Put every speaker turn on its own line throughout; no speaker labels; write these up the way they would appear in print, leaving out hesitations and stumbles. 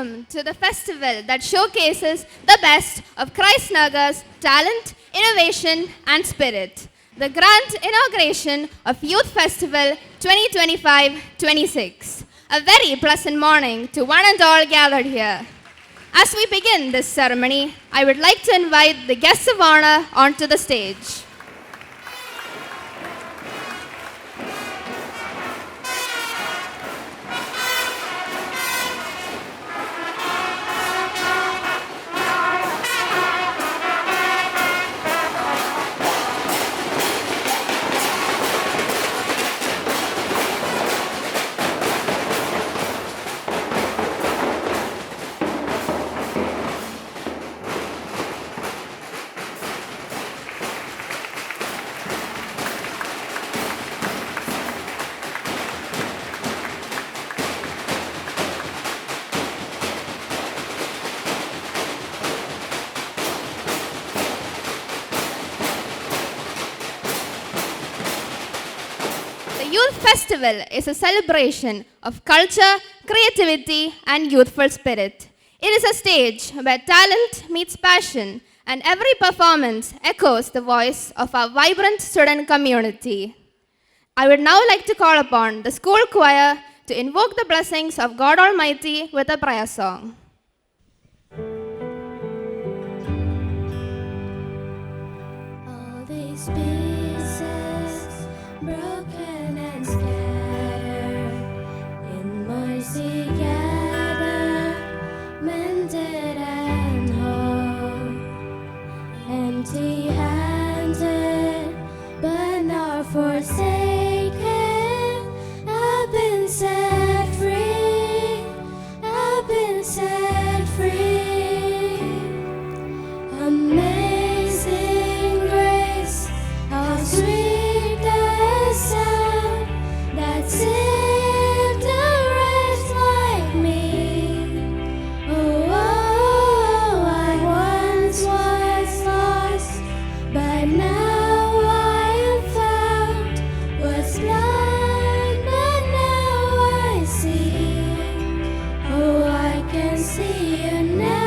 welcome to the festival that showcases the best of Christ Nagar's talent, innovation and spirit. The grand inauguration of Youth Festival 2025-26. A very pleasant morning to one and all gathered here. As we begin this ceremony, I would like to invite the guests of honor onto the stage. The Youth Festival is a celebration of culture, creativity, and youthful spirit. It is a stage where talent meets passion, and every performance echoes the voice of our vibrant student community. I would now like to call upon the school choir to invoke the blessings of God Almighty with a prayer song.
All these pieces broken and scattered, in mercy gathered, mended and whole, empty-handed, but not forsaken. I've been set free. I've been set free. Amazing grace, how sweet the sound that saved a wretch like me. Oh, I once was lost, but now I am found. Was blind, but now I see. Oh, I can see you now.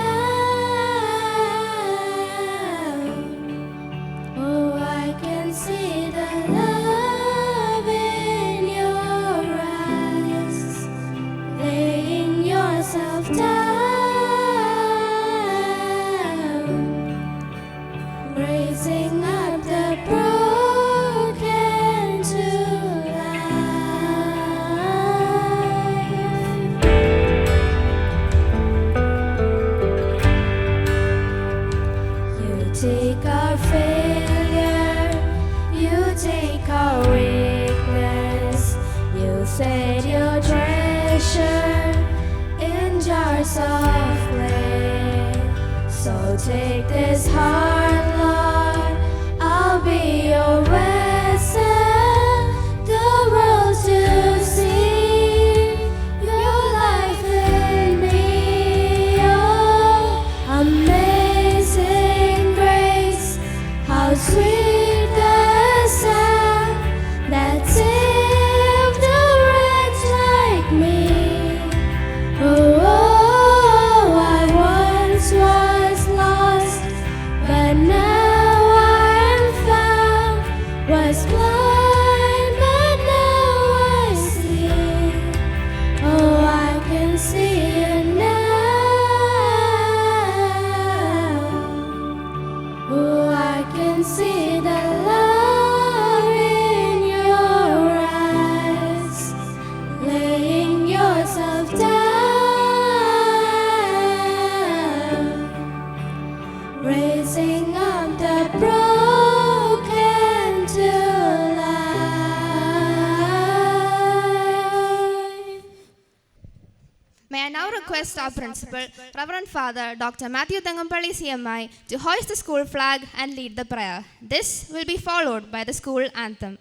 Oh, I can see the love in your eyes, laying yourself down, raising up the broken to life. You take our failure, you take our weakness, you set your treasure in jars of clay. So take this heart, Lord, I'll be your vessel, the world to see your life in me. Oh, amazing grace, how sweet the sound that saved a wretch like me. Oh, I once was lost, but now I am found. Was blind, but now I see. Oh, I can see you now. Oh, I can see the love in your eyes, laying yourself down, raising up the broken to life.
May I now request our principal, Reverend Father Dr. Matthew Thangampally CMI, to hoist the school flag and lead the prayer. This will be followed by the school anthem.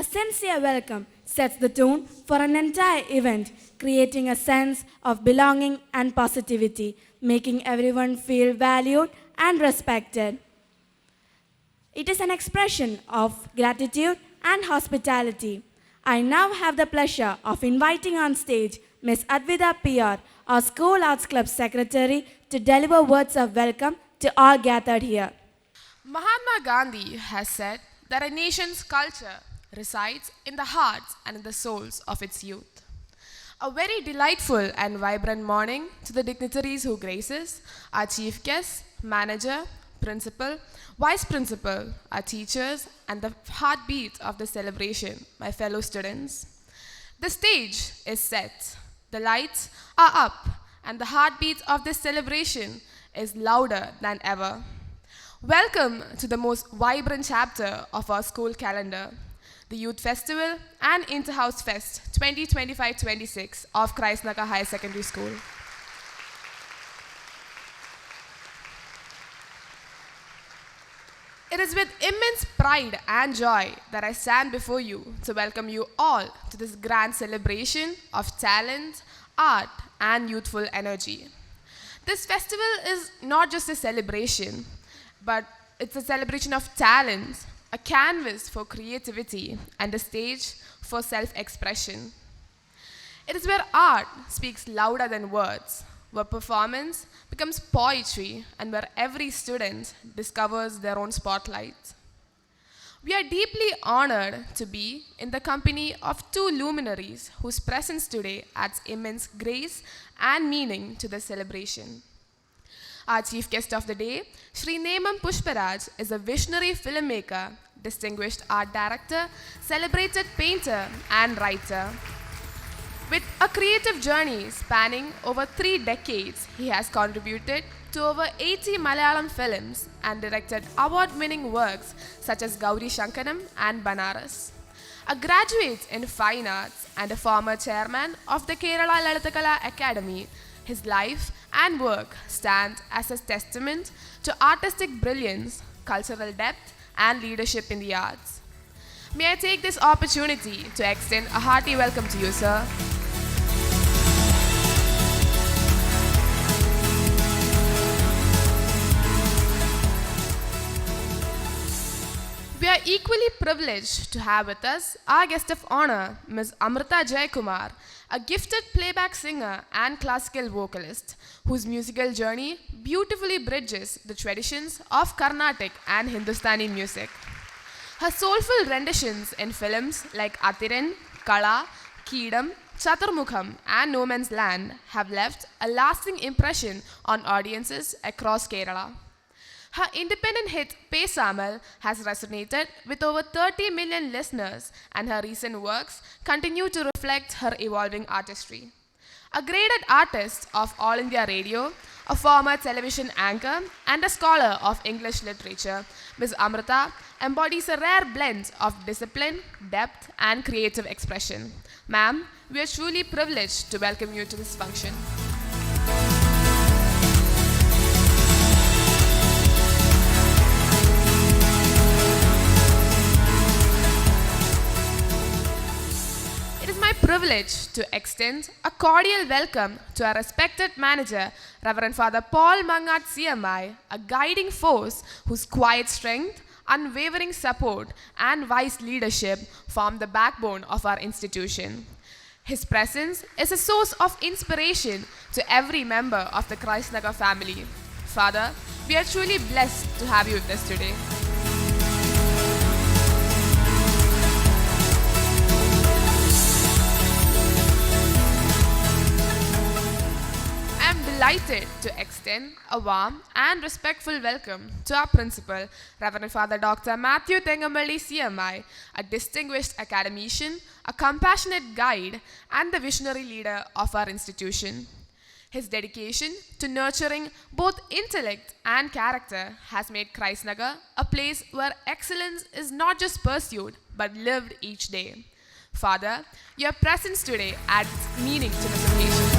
A sincere welcome sets the tone for an entire event, creating a sense of belonging and positivity, making everyone feel valued and respected. It is an expression of gratitude and hospitality. I now have the pleasure of inviting on stage Ms. Advita PR, our School Arts Club Secretary, to deliver words of welcome to all gathered here.
Mahatma Gandhi has said that a nation's culture resides in the hearts and in the souls of its youth. A very delightful and vibrant morning to the dignitaries who grace us, our chief guests, manager, principal, vice principal, our teachers, and the heartbeat of the celebration, my fellow students. The stage is set, the lights are up, and the heartbeat of this celebration is louder than ever. Welcome to the most vibrant chapter of our school calendar, the Youth Festival and Interhouse Fest 2025-26 of Christ Nagar Higher Secondary School. It is with immense pride and joy that I stand before you to welcome you all to this grand celebration of talent, art, and youthful energy. This festival is not just a celebration, but it's a celebration of talent, a canvas for creativity, and a stage for self-expression. It is where art speaks louder than words, where performance becomes poetry, and where every student discovers their own spotlight. We are deeply honored to be in the company of two luminaries whose presence today adds immense grace and meaning to the celebration. Our chief guest of the day, Shri Nemam Pushparaj, is a visionary filmmaker, distinguished art director, celebrated painter, and writer. With a creative journey spanning over 3 decades, he has contributed to over 80 Malayalam films and directed award-winning works such as Gauri Shankaram and Banaras. A graduate in fine arts and a former chairman of the Kerala Lalitakala Academy, his life and work stand as a testament to artistic brilliance, cultural depth, and leadership in the arts. May I take this opportunity to extend a hearty welcome to you, sir. We are equally privileged to have with us our guest of honor, Ms. Amrita Jayakumar, a gifted playback singer and classical vocalist, whose musical journey beautifully bridges the traditions of Carnatic and Hindustani music. Her soulful renditions in films like Athiran, Kala, Keedam, Chaturmukham, and No Man's Land have left a lasting impression on audiences across Kerala. Her independent hit Pesamal has resonated with over 30 million listeners, and her recent works continue to reflect her evolving artistry. A graded artist of All India Radio, a former television anchor, and a scholar of English literature, Ms. Amrita embodies a rare blend of discipline, depth, and creative expression. Ma'am, we are truly privileged to welcome you to this function. Privilege to extend a cordial welcome to our respected manager, Reverend Father Paul Mangat CMI, a guiding force whose quiet strength, unwavering support, and wise leadership form the backbone of our institution. His presence is a source of inspiration to every member of the Christ Nagar family. Father, we are truly blessed to have you with us today. Delighted to extend a warm and respectful welcome to our principal, Reverend Father Dr. Matthew Tengamalli CMI, a distinguished academician, a compassionate guide, and the visionary leader of our institution. His dedication to nurturing both intellect and character has made Christ Nagar a place where excellence is not just pursued but lived each day. Father, your presence today adds meaning to this occasion.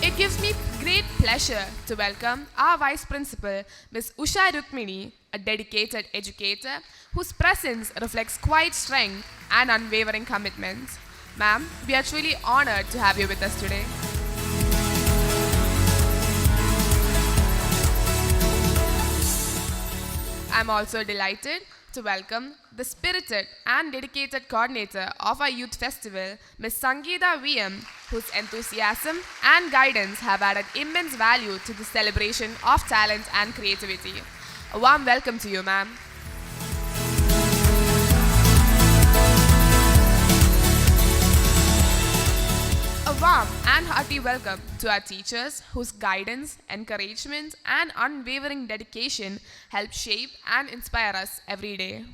It It gives me great pleasure to welcome our Vice Principal, Ms. Usha Rukmini, a dedicated educator whose presence reflects quiet strength and unwavering commitment. Ma'am, we are truly honored to have you with us today. I'm also delighted to welcome the spirited and dedicated coordinator of our youth festival, Ms. Sangeeta VM, whose enthusiasm and guidance have added immense value to the celebration of talent and creativity. A warm welcome to you, ma'am. A warm and hearty welcome to our teachers whose guidance, encouragement, and unwavering dedication help shape and inspire us every day.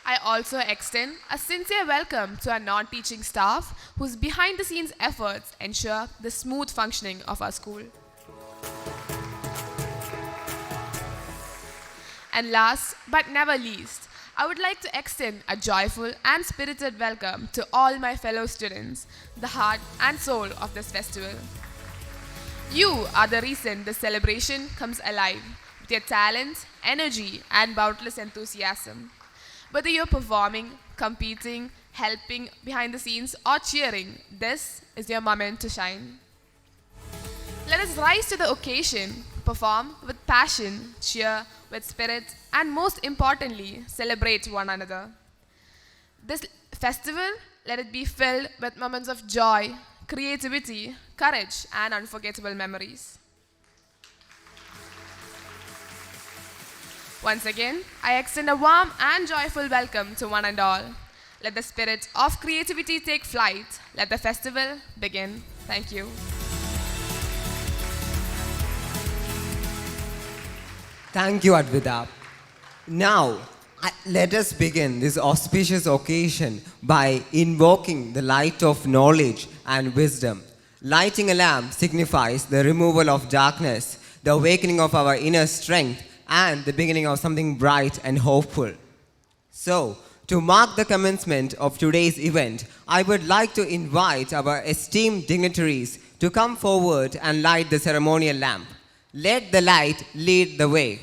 I also extend a sincere welcome to our non-teaching staff whose behind-the-scenes efforts ensure the smooth functioning of our school. And last but never least, I would like to extend a joyful and spirited welcome to all my fellow students, the heart and soul of this festival. You are the reason this celebration comes alive with your talent, energy, and boundless enthusiasm. Whether you're performing, competing, helping behind the scenes, or cheering, this is your moment to shine. Let us rise to the occasion, perform with passion, cheer with spirit, and most importantly, celebrate one another. This festival, let it be filled with moments of joy, creativity, courage, and unforgettable memories. Once again, I extend a warm and joyful welcome to one and all. Let the spirit of creativity take flight. Let the festival begin. Thank you.
Thank you, Advita. Now, let us begin this auspicious occasion by invoking the light of knowledge and wisdom. Lighting a lamp signifies the removal of darkness, the awakening of our inner strength, and the beginning of something bright and hopeful. So, to mark the commencement of today's event, I would like to invite our esteemed dignitaries to come forward and light the ceremonial lamp. Let the light lead the way.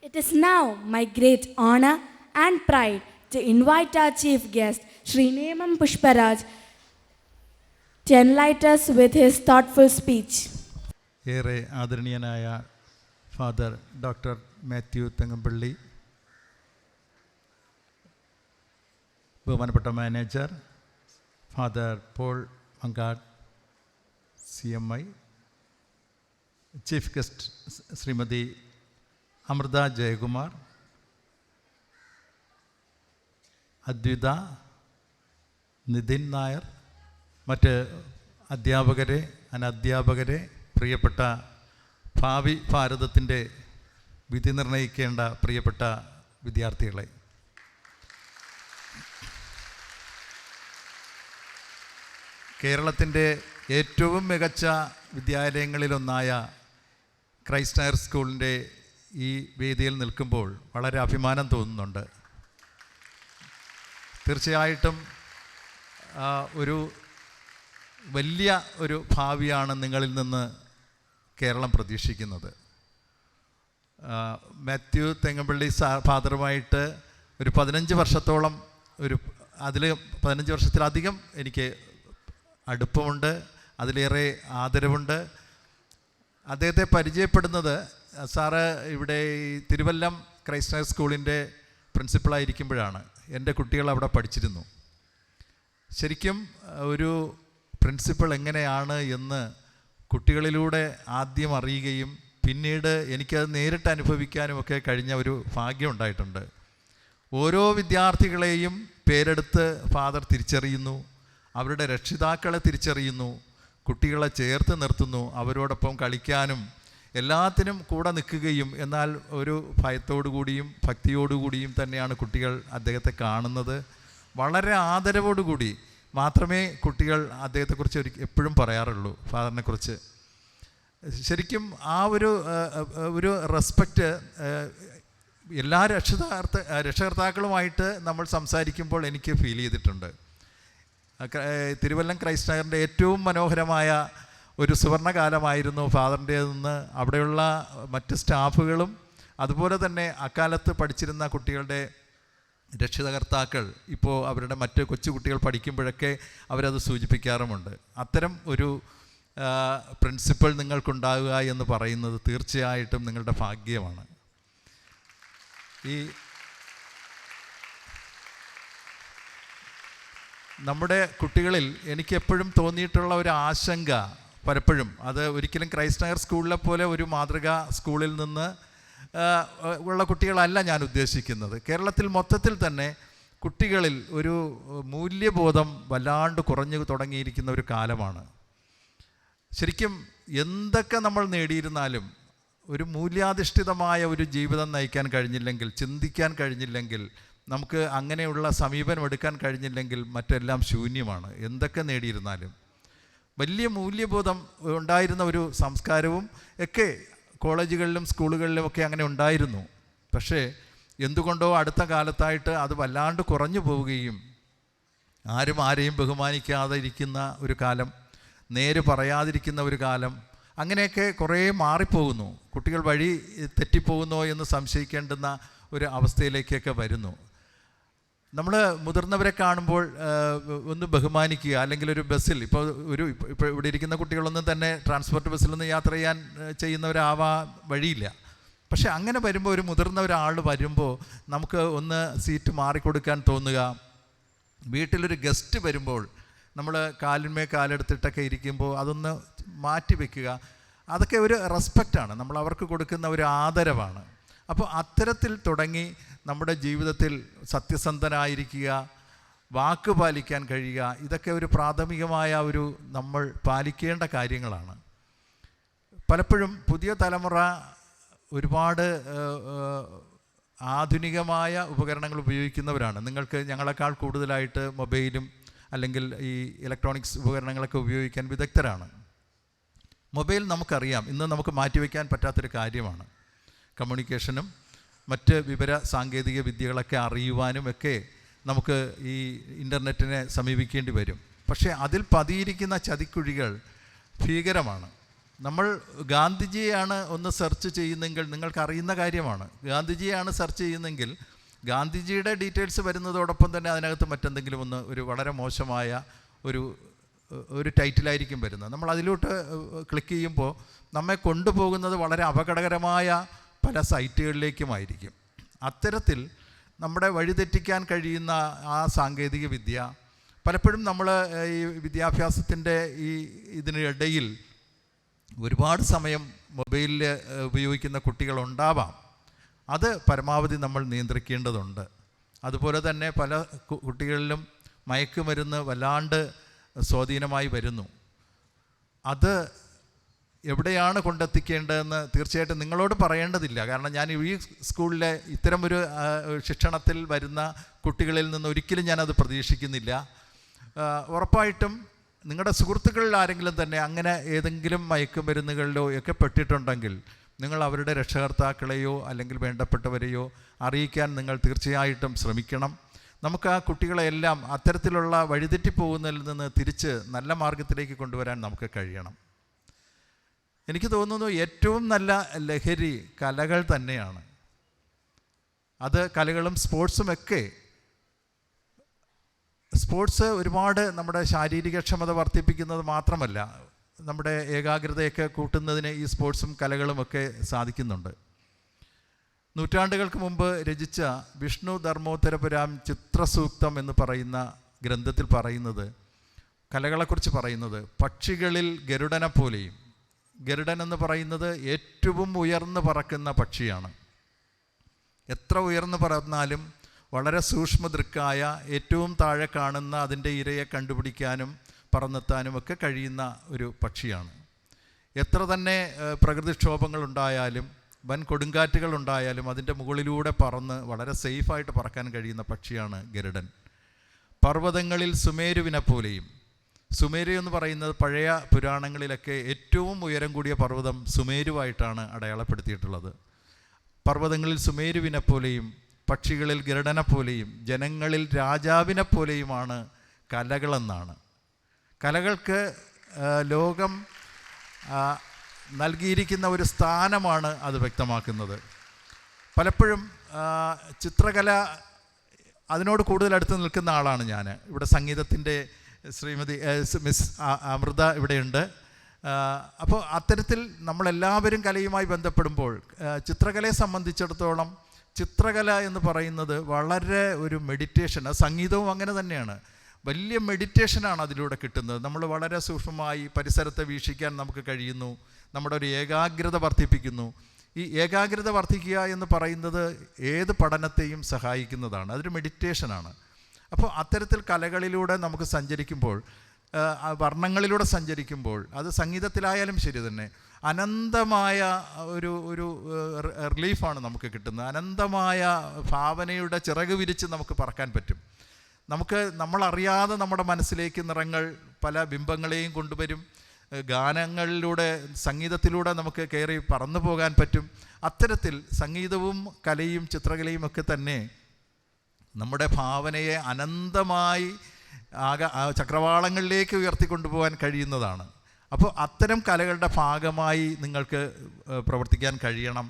It is now my great honor and pride to invite our chief guest, Sri Nemam Pushparaj, to enlighten us with his thoughtful speech.
ഏറെ ആദരണീയനായ father doctor Mathew Thengampally, ബഹുമാനപ്പെട്ട manager father Paul Mankad CMI, chief guest Srimathi Amrutha Jayakumar, Advitha, Nithin Nair, മറ്റ് അധ്യാപകരെ, അനധ്യാപകരെ, പ്രിയപ്പെട്ട ഭാവി ഭാരതത്തിൻ്റെ വിധി നിർണ്ണയിക്കേണ്ട പ്രിയപ്പെട്ട വിദ്യാർത്ഥികളെ, കേരളത്തിൻ്റെ ഏറ്റവും മികച്ച വിദ്യാലയങ്ങളിലൊന്നായ ക്രൈസ്റ്റ് ഹയർ സ്കൂളിൻ്റെ ഈ വേദിയിൽ നിൽക്കുമ്പോൾ വളരെ അഭിമാനം തോന്നുന്നുണ്ട്. തീർച്ചയായിട്ടും ഒരു വലിയ ഒരു ഭാവിയാണ് നിങ്ങളിൽ നിന്ന് കേരളം പ്രതീക്ഷിക്കുന്നത്. മാത്യു തെങ്ങമ്പള്ളി ഫാദറുമായിട്ട് ഒരു 15 വർഷത്തോളം അതിൽ 15 വർഷത്തിലധികം എനിക്ക് അടുപ്പമുണ്ട്, അതിലേറെ ആദരവുണ്ട്. അദ്ദേഹത്തെ പരിചയപ്പെടുന്നത് സാറ് ഇവിടെ ഈ തിരുവല്ലം ക്രൈസ്റ്റ് സ്കൂളിൻ്റെ പ്രിൻസിപ്പളായിരിക്കുമ്പോഴാണ്. എൻ്റെ കുട്ടികൾ അവിടെ പഠിച്ചിരുന്നു. ശരിക്കും ഒരു പ്രിൻസിപ്പൾ എങ്ങനെയാണ് എന്ന് കുട്ടികളിലൂടെ ആദ്യം അറിയുകയും പിന്നീട് എനിക്കത് നേരിട്ട് അനുഭവിക്കാനുമൊക്കെ കഴിഞ്ഞ ഒരു ഭാഗ്യം ഉണ്ടായിട്ടുണ്ട്. ഓരോ വിദ്യാർത്ഥികളെയും പേരെടുത്ത് ഫാദർ തിരിച്ചറിയുന്നു, അവരുടെ രക്ഷിതാക്കളെ തിരിച്ചറിയുന്നു, കുട്ടികളെ ചേർത്ത് നിർത്തുന്നു, അവരോടൊപ്പം കളിക്കാനും എല്ലാത്തിനും കൂടെ നിൽക്കുകയും, എന്നാൽ ഒരു ഭയത്തോടുകൂടിയും ഭക്തിയോടുകൂടിയും തന്നെയാണ് കുട്ടികൾ അദ്ദേഹത്തെ കാണുന്നത്. വളരെ ആദരവോടുകൂടി മാത്രമേ കുട്ടികൾ അദ്ദേഹത്തെക്കുറിച്ച് എപ്പോഴും പറയാറുള്ളൂ, ഫാദറിനെക്കുറിച്ച്. ശരിക്കും ആ ഒരു റെസ്പെക്റ്റ് എല്ലാ രക്ഷകർത്താക്കളുമായിട്ട് നമ്മൾ സംസാരിക്കുമ്പോൾ എനിക്ക് ഫീൽ ചെയ്തിട്ടുണ്ട്. തിരുവല്ലം ക്രൈസ്റ്റ് നഗറിൻ്റെ ഏറ്റവും മനോഹരമായ ഒരു സുവർണകാലമായിരുന്നു ഫാദറിൻ്റേതെന്ന് അവിടെയുള്ള മറ്റ് സ്റ്റാഫുകളും അതുപോലെ തന്നെ അക്കാലത്ത് പഠിച്ചിരുന്ന കുട്ടികളുടെ രക്ഷിതാകർത്താക്കൾ ഇപ്പോൾ അവരുടെ മറ്റ് കൊച്ചുകുട്ടികൾ പഠിക്കുമ്പോഴൊക്കെ അവരത് സൂചിപ്പിക്കാറുമുണ്ട്. അത്തരം ഒരു പ്രിൻസിപ്പൽ നിങ്ങൾക്കുണ്ടാവുക എന്ന് പറയുന്നത് തീർച്ചയായിട്ടും നിങ്ങളുടെ ഭാഗ്യമാണ്. ഈ നമ്മുടെ കുട്ടികളിൽ എനിക്കെപ്പോഴും തോന്നിയിട്ടുള്ള ഒരു ആശങ്ക പലപ്പോഴും, അത് ഒരിക്കലും ക്രൈസ്റ്റ് നഗർ സ്കൂളിലെ പോലെ ഒരു മാതൃകാ സ്കൂളിൽ നിന്ന് ഉള്ള കുട്ടികളല്ല ഞാൻ ഉദ്ദേശിക്കുന്നത്. കേരളത്തിൽ മൊത്തത്തിൽ തന്നെ കുട്ടികളിൽ ഒരു മൂല്യബോധം വല്ലാണ്ട് കുറഞ്ഞു തുടങ്ങിയിരിക്കുന്ന ഒരു കാലമാണ്. ശരിക്കും എന്തൊക്കെ നമ്മൾ നേടിയിരുന്നാലും ഒരു മൂല്യാധിഷ്ഠിതമായ ഒരു ജീവിതം നയിക്കാൻ കഴിഞ്ഞില്ലെങ്കിൽ, ചിന്തിക്കാൻ കഴിഞ്ഞില്ലെങ്കിൽ, നമുക്ക് അങ്ങനെയുള്ള സമീപനം എടുക്കാൻ കഴിഞ്ഞില്ലെങ്കിൽ മറ്റെല്ലാം ശൂന്യമാണ്. എന്തൊക്കെ നേടിയിരുന്നാലും വലിയ മൂല്യബോധം ഉണ്ടായിരുന്ന ഒരു സംസ്കാരവും ഒക്കെ കോളേജുകളിലും സ്കൂളുകളിലും ഒക്കെ അങ്ങനെ ഉണ്ടായിരുന്നു. പക്ഷേ എന്തുകൊണ്ടോ അടുത്ത കാലത്തായിട്ട് അത് വല്ലാണ്ട് കുറഞ്ഞു പോവുകയും ആരും ആരെയും ബഹുമാനിക്കാതെ ഇരിക്കുന്ന ഒരു കാലം, നേര് പറയാതിരിക്കുന്ന ഒരു കാലം, അങ്ങനെയൊക്കെ കുറേ മാറിപ്പോകുന്നു. കുട്ടികൾ വഴി തെറ്റിപ്പോകുന്നോ എന്ന് സംശയിക്കേണ്ടുന്ന ഒരു അവസ്ഥയിലേക്കൊക്കെ വരുന്നു. നമ്മൾ മുതിർന്നവരെ കാണുമ്പോൾ ഒന്ന് ബഹുമാനിക്കുക, അല്ലെങ്കിൽ ഒരു ബസ്സിൽ ഇപ്പോൾ ഇവിടെ ഇരിക്കുന്ന കുട്ടികളൊന്നും തന്നെ ട്രാൻസ്പോർട്ട് ബസ്സിലൊന്നും യാത്ര ചെയ്യുന്നവരാവാൻ വഴിയില്ല. പക്ഷെ അങ്ങനെ വരുമ്പോൾ ഒരു മുതിർന്ന ഒരാൾ വരുമ്പോൾ നമുക്ക് ഒന്ന് സീറ്റ് മാറിക്കൊടുക്കാൻ തോന്നുക. വീട്ടിലൊരു ഗസ്റ്റ് വരുമ്പോൾ നമ്മൾ കാലിന്മേൽ കാലെടുത്തിട്ടൊക്കെ ഇരിക്കുമ്പോൾ അതൊന്ന് മാറ്റി വയ്ക്കുക. അതൊക്കെ ഒരു റെസ്പെക്റ്റാണ്, നമ്മൾ അവർക്ക് കൊടുക്കുന്ന ഒരു ആദരവാണ്. അപ്പോൾ അത്തരത്തിൽ തുടങ്ങി നമ്മുടെ ജീവിതത്തിൽ സത്യസന്ധനായിരിക്കുക, വാക്ക് പാലിക്കാൻ കഴിയുക, ഇതൊക്കെ ഒരു പ്രാഥമികമായ ഒരു നമ്മൾ പാലിക്കേണ്ട കാര്യങ്ങളാണ്. പലപ്പോഴും പുതിയ തലമുറ ഒരുപാട് ആധുനികമായ ഉപകരണങ്ങൾ ഉപയോഗിക്കുന്നവരാണ്. നിങ്ങൾക്ക് ഞങ്ങളെക്കാൾ കൂടുതലായിട്ട് മൊബൈലും അല്ലെങ്കിൽ ഈ ഇലക്ട്രോണിക്സ് ഉപകരണങ്ങളൊക്കെ ഉപയോഗിക്കാൻ വിദഗ്ധരാണ്. മൊബൈൽ നമുക്കറിയാം ഇന്ന് നമുക്ക് മാറ്റിവെക്കാൻ പറ്റാത്തൊരു കാര്യമാണ്. കമ്മ്യൂണിക്കേഷനും മറ്റ് വിവര സാങ്കേതിക വിദ്യകളൊക്കെ അറിയുവാനും ഒക്കെ നമുക്ക് ഈ ഇൻ്റർനെറ്റിനെ സമീപിക്കേണ്ടി വരും. പക്ഷേ അതിൽ പതിയിരിക്കുന്ന ചതിക്കുഴികൾ ഭീകരമാണ്. നമ്മൾ ഗാന്ധിജിയെയാണ് ഒന്ന് സെർച്ച് ചെയ്യുന്നെങ്കിൽ, നിങ്ങൾക്കറിയുന്ന കാര്യമാണ്, ഗാന്ധിജിയെയാണ് സെർച്ച് ചെയ്യുന്നെങ്കിൽ ഗാന്ധിജിയുടെ ഡീറ്റെയിൽസ് വരുന്നതോടൊപ്പം തന്നെ അതിനകത്ത് മറ്റെന്തെങ്കിലും ഒരു വളരെ മോശമായ ഒരു ടൈറ്റിലായിരിക്കും വരുന്നത്. നമ്മൾ അതിലോട്ട് ക്ലിക്ക് ചെയ്യുമ്പോൾ നമ്മെ കൊണ്ടുപോകുന്നത് വളരെ അപകടകരമായ പല സൈറ്റുകളിലേക്കുമായിരിക്കും. അത്തരത്തിൽ നമ്മുടെ വഴിതെറ്റിക്കാൻ കഴിയുന്ന ആ സാങ്കേതിക വിദ്യ പലപ്പോഴും നമ്മൾ ഈ വിദ്യാഭ്യാസത്തിൻ്റെ ഇതിനിടയിൽ ഒരുപാട് സമയം മൊബൈലിൽ ഉപയോഗിക്കുന്ന കുട്ടികളുണ്ടാവാം. അത് പരമാവധി നമ്മൾ നിയന്ത്രിക്കേണ്ടതുണ്ട്. അതുപോലെ തന്നെ പല കുട്ടികളിലും മയക്കുമരുന്ന് വല്ലാണ്ട് സ്വാധീനമായി വരുന്നു. അത് എവിടെയാണ് കൊണ്ടെത്തിക്കേണ്ടതെന്ന് തീർച്ചയായിട്ടും നിങ്ങളോട് പറയേണ്ടതില്ല. കാരണം ഞാൻ ഈ സ്കൂളിലെ ഇത്തരമൊരു ശിക്ഷണത്തിൽ വരുന്ന കുട്ടികളിൽ നിന്ന് ഒരിക്കലും ഞാനത് പ്രതീക്ഷിക്കുന്നില്ല. ഉറപ്പായിട്ടും നിങ്ങളുടെ സുഹൃത്തുക്കളിൽ ആരെങ്കിലും തന്നെ അങ്ങനെ ഏതെങ്കിലും മയക്കുമരുന്നുകളിലോ ഒക്കെ പെട്ടിട്ടുണ്ടെങ്കിൽ നിങ്ങൾ അവരുടെ രക്ഷകർത്താക്കളെയോ അല്ലെങ്കിൽ വേണ്ടപ്പെട്ടവരെയോ അറിയിക്കാൻ നിങ്ങൾ തീർച്ചയായിട്ടും ശ്രമിക്കണം. നമുക്ക് ആ കുട്ടികളെല്ലാം അത്തരത്തിലുള്ള വഴിതെറ്റിപ്പോകുന്നതിൽ നിന്ന് തിരിച്ച് നല്ല മാർഗത്തിലേക്ക് കൊണ്ടുവരാൻ നമുക്ക് കഴിയണം. എനിക്ക് തോന്നുന്നു ഏറ്റവും നല്ല ലഹരി കലകൾ തന്നെയാണ്. അത് കലകളും സ്പോർട്സുമൊക്കെ. സ്പോർട്സ് ഒരുപാട് നമ്മുടെ ശാരീരികക്ഷമത വർദ്ധിപ്പിക്കുന്നത് മാത്രമല്ല, നമ്മുടെ ഏകാഗ്രതയൊക്കെ കൂട്ടുന്നതിന് ഈ സ്പോർട്സും കലകളുമൊക്കെ സാധിക്കുന്നുണ്ട്. നൂറ്റാണ്ടുകൾക്ക് മുമ്പ് രചിച്ച വിഷ്ണു ധർമ്മോത്തരപുരാം ചിത്രസൂക്തം എന്ന് പറയുന്ന ഗ്രന്ഥത്തിൽ പറയുന്നത്, കലകളെക്കുറിച്ച് പറയുന്നത്, പക്ഷികളിൽ ഗരുഡനെ പോലെയും. ഗരുഡൻ എന്ന് പറയുന്നത് ഏറ്റവും ഉയർന്നു പറക്കുന്ന പക്ഷിയാണ്. എത്ര ഉയർന്നു പറന്നാലും വളരെ സൂക്ഷ്മദൃക്കായ, ഏറ്റവും താഴെ കാണുന്ന അതിൻ്റെ ഇരയെ കണ്ടുപിടിക്കാനും പറന്നെത്താനും ഒക്കെ കഴിയുന്ന ഒരു പക്ഷിയാണ്. എത്ര തന്നെ പ്രകൃതിക്ഷോഭങ്ങളുണ്ടായാലും വൻ കൊടുങ്കാറ്റുകളുണ്ടായാലും അതിൻ്റെ മുകളിലൂടെ പറന്ന് വളരെ സേഫായിട്ട് പറക്കാൻ കഴിയുന്ന പക്ഷിയാണ് ഗരുഡൻ. പർവ്വതങ്ങളിൽ സുമേരുവിനെ പോലെയും. സുമേരു എന്ന് പറയുന്നത് പഴയ പുരാണങ്ങളിലൊക്കെ ഏറ്റവും ഉയരം കൂടിയ പർവ്വതം സുമേരുവായിട്ടാണ് അടയാളപ്പെടുത്തിയിട്ടുള്ളത്. പർവ്വതങ്ങളിൽ സുമേരുവിനെ പോലെയും പക്ഷികളിൽ ഗരുഡനെ പോലെയും ജനങ്ങളിൽ രാജാവിനെ പോലെയുമാണ് കലകളെന്നാണ്. കലകൾക്ക് ലോകം നൽകിയിരിക്കുന്ന ഒരു സ്ഥാനമാണ് അത് വ്യക്തമാക്കുന്നത്. പലപ്പോഴും ചിത്രകല അതിനോട് കൂടുതൽ അടുത്ത് നിൽക്കുന്ന ആളാണ് ഞാൻ. ഇവിടെ സംഗീതത്തിൻ്റെ ശ്രീമതി മിസ് അമൃത ഇവിടെയുണ്ട്. അപ്പോൾ അത്തരത്തിൽ നമ്മളെല്ലാവരും കലയുമായി ബന്ധപ്പെടുമ്പോൾ ചിത്രകലയെ സംബന്ധിച്ചിടത്തോളം ചിത്രകല എന്ന് പറയുന്നത് വളരെ ഒരു മെഡിറ്റേഷൻ. സംഗീതവും അങ്ങനെ തന്നെയാണ്. വലിയ മെഡിറ്റേഷനാണ് അതിലൂടെ കിട്ടുന്നത്. നമ്മൾ വളരെ സൂക്ഷ്മമായി പരിസരത്തെ വീക്ഷിക്കാൻ നമുക്ക് കഴിയുന്നു. നമ്മുടെ ഒരു ഏകാഗ്രത വർദ്ധിപ്പിക്കുന്നു. ഈ ഏകാഗ്രത വർദ്ധിക്കുക എന്ന് പറയുന്നത് ഏത് പഠനത്തെയും സഹായിക്കുന്നതാണ്. അതൊരു മെഡിറ്റേഷനാണ്. അപ്പോൾ അത്തരത്തിൽ കലകളിലൂടെ നമുക്ക് സഞ്ചരിക്കുമ്പോൾ, വർണ്ണങ്ങളിലൂടെ സഞ്ചരിക്കുമ്പോൾ, അത് സംഗീതത്തിലായാലും ശരി തന്നെ, അനന്തമായ ഒരു റിലീഫാണ് നമുക്ക് കിട്ടുന്നത്. അനന്തമായ ഭാവനയുടെ ചിറക് വിരിച്ച് നമുക്ക് പറക്കാൻ പറ്റും. നമ്മളറിയാതെ നമ്മുടെ മനസ്സിലേക്ക് നിറങ്ങൾ പല ബിംബങ്ങളെയും കൊണ്ടുവരും. ഗാനങ്ങളിലൂടെ, സംഗീതത്തിലൂടെ നമുക്ക് കയറി പറന്നു പോകാൻ പറ്റും. അത്തരത്തിൽ സംഗീതവും കലയും ചിത്രകലയും ഒക്കെ തന്നെ നമ്മുടെ ഭാവനയെ അനന്തമായി ചക്രവാളങ്ങളിലേക്ക് ഉയർത്തിക്കൊണ്ടുപോകാൻ കഴിയുന്നതാണ്. അപ്പോൾ അത്തരം കലകളുടെ ഭാഗമായി നിങ്ങൾക്ക് പ്രവർത്തിക്കാൻ കഴിയണം.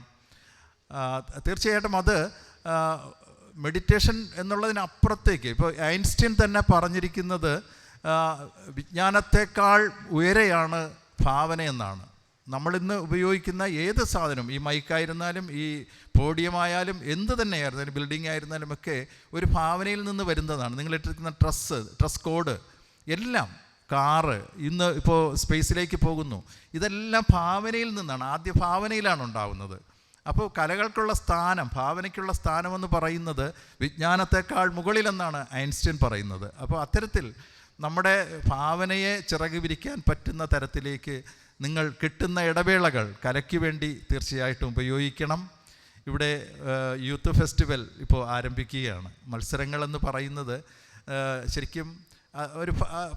തീർച്ചയായിട്ടും അത് മെഡിറ്റേഷൻ എന്നുള്ളതിനപ്പുറത്തേക്ക്, ഇപ്പോൾ ഐൻസ്റ്റീൻ തന്നെ പറഞ്ഞിരിക്കുന്നത് വിജ്ഞാനത്തെക്കാൾ ഉയരെയാണ് ഭാവന എന്നാണ്. നമ്മളിന്ന് ഉപയോഗിക്കുന്ന ഏത് സാധനവും, ഈ മൈക്കായിരുന്നാലും ഈ പോഡിയമായാലും എന്ത് തന്നെയായിരുന്നാലും ബിൽഡിംഗ് ആയിരുന്നാലും ഒക്കെ ഒരു ഭാവനയിൽ നിന്ന് വരുന്നതാണ്. നിങ്ങളിട്ടിരിക്കുന്ന ഡ്രസ് കോഡ് എല്ലാം, കാറ്, ഇന്ന് ഇപ്പോൾ സ്പേസിലേക്ക് പോകുന്നു, ഇതെല്ലാം ഭാവനയിൽ നിന്നാണ്. ആദ്യ ഭാവനയിലാണ് ഉണ്ടാവുന്നത്. അപ്പോൾ കലകൾക്കുള്ള സ്ഥാനം, ഭാവനയ്ക്കുള്ള സ്ഥാനമെന്ന് പറയുന്നത് വിജ്ഞാനത്തെക്കാൾ മുകളിലെന്നാണ് ഐൻസ്റ്റീൻ പറയുന്നത്. അപ്പോൾ അത്തരത്തിൽ നമ്മുടെ ഭാവനയെ ചിറക് വിരിക്കാൻ പറ്റുന്ന തരത്തിലേക്ക് നിങ്ങൾ കിട്ടുന്ന ഇടവേളകൾ കലയ്ക്ക് വേണ്ടി തീർച്ചയായിട്ടും ഉപയോഗിക്കണം. ഇവിടെ യൂത്ത് ഫെസ്റ്റിവൽ ഇപ്പോൾ ആരംഭിക്കുകയാണ്. മത്സരങ്ങളെന്ന് പറയുന്നത് ശരിക്കും ഒരു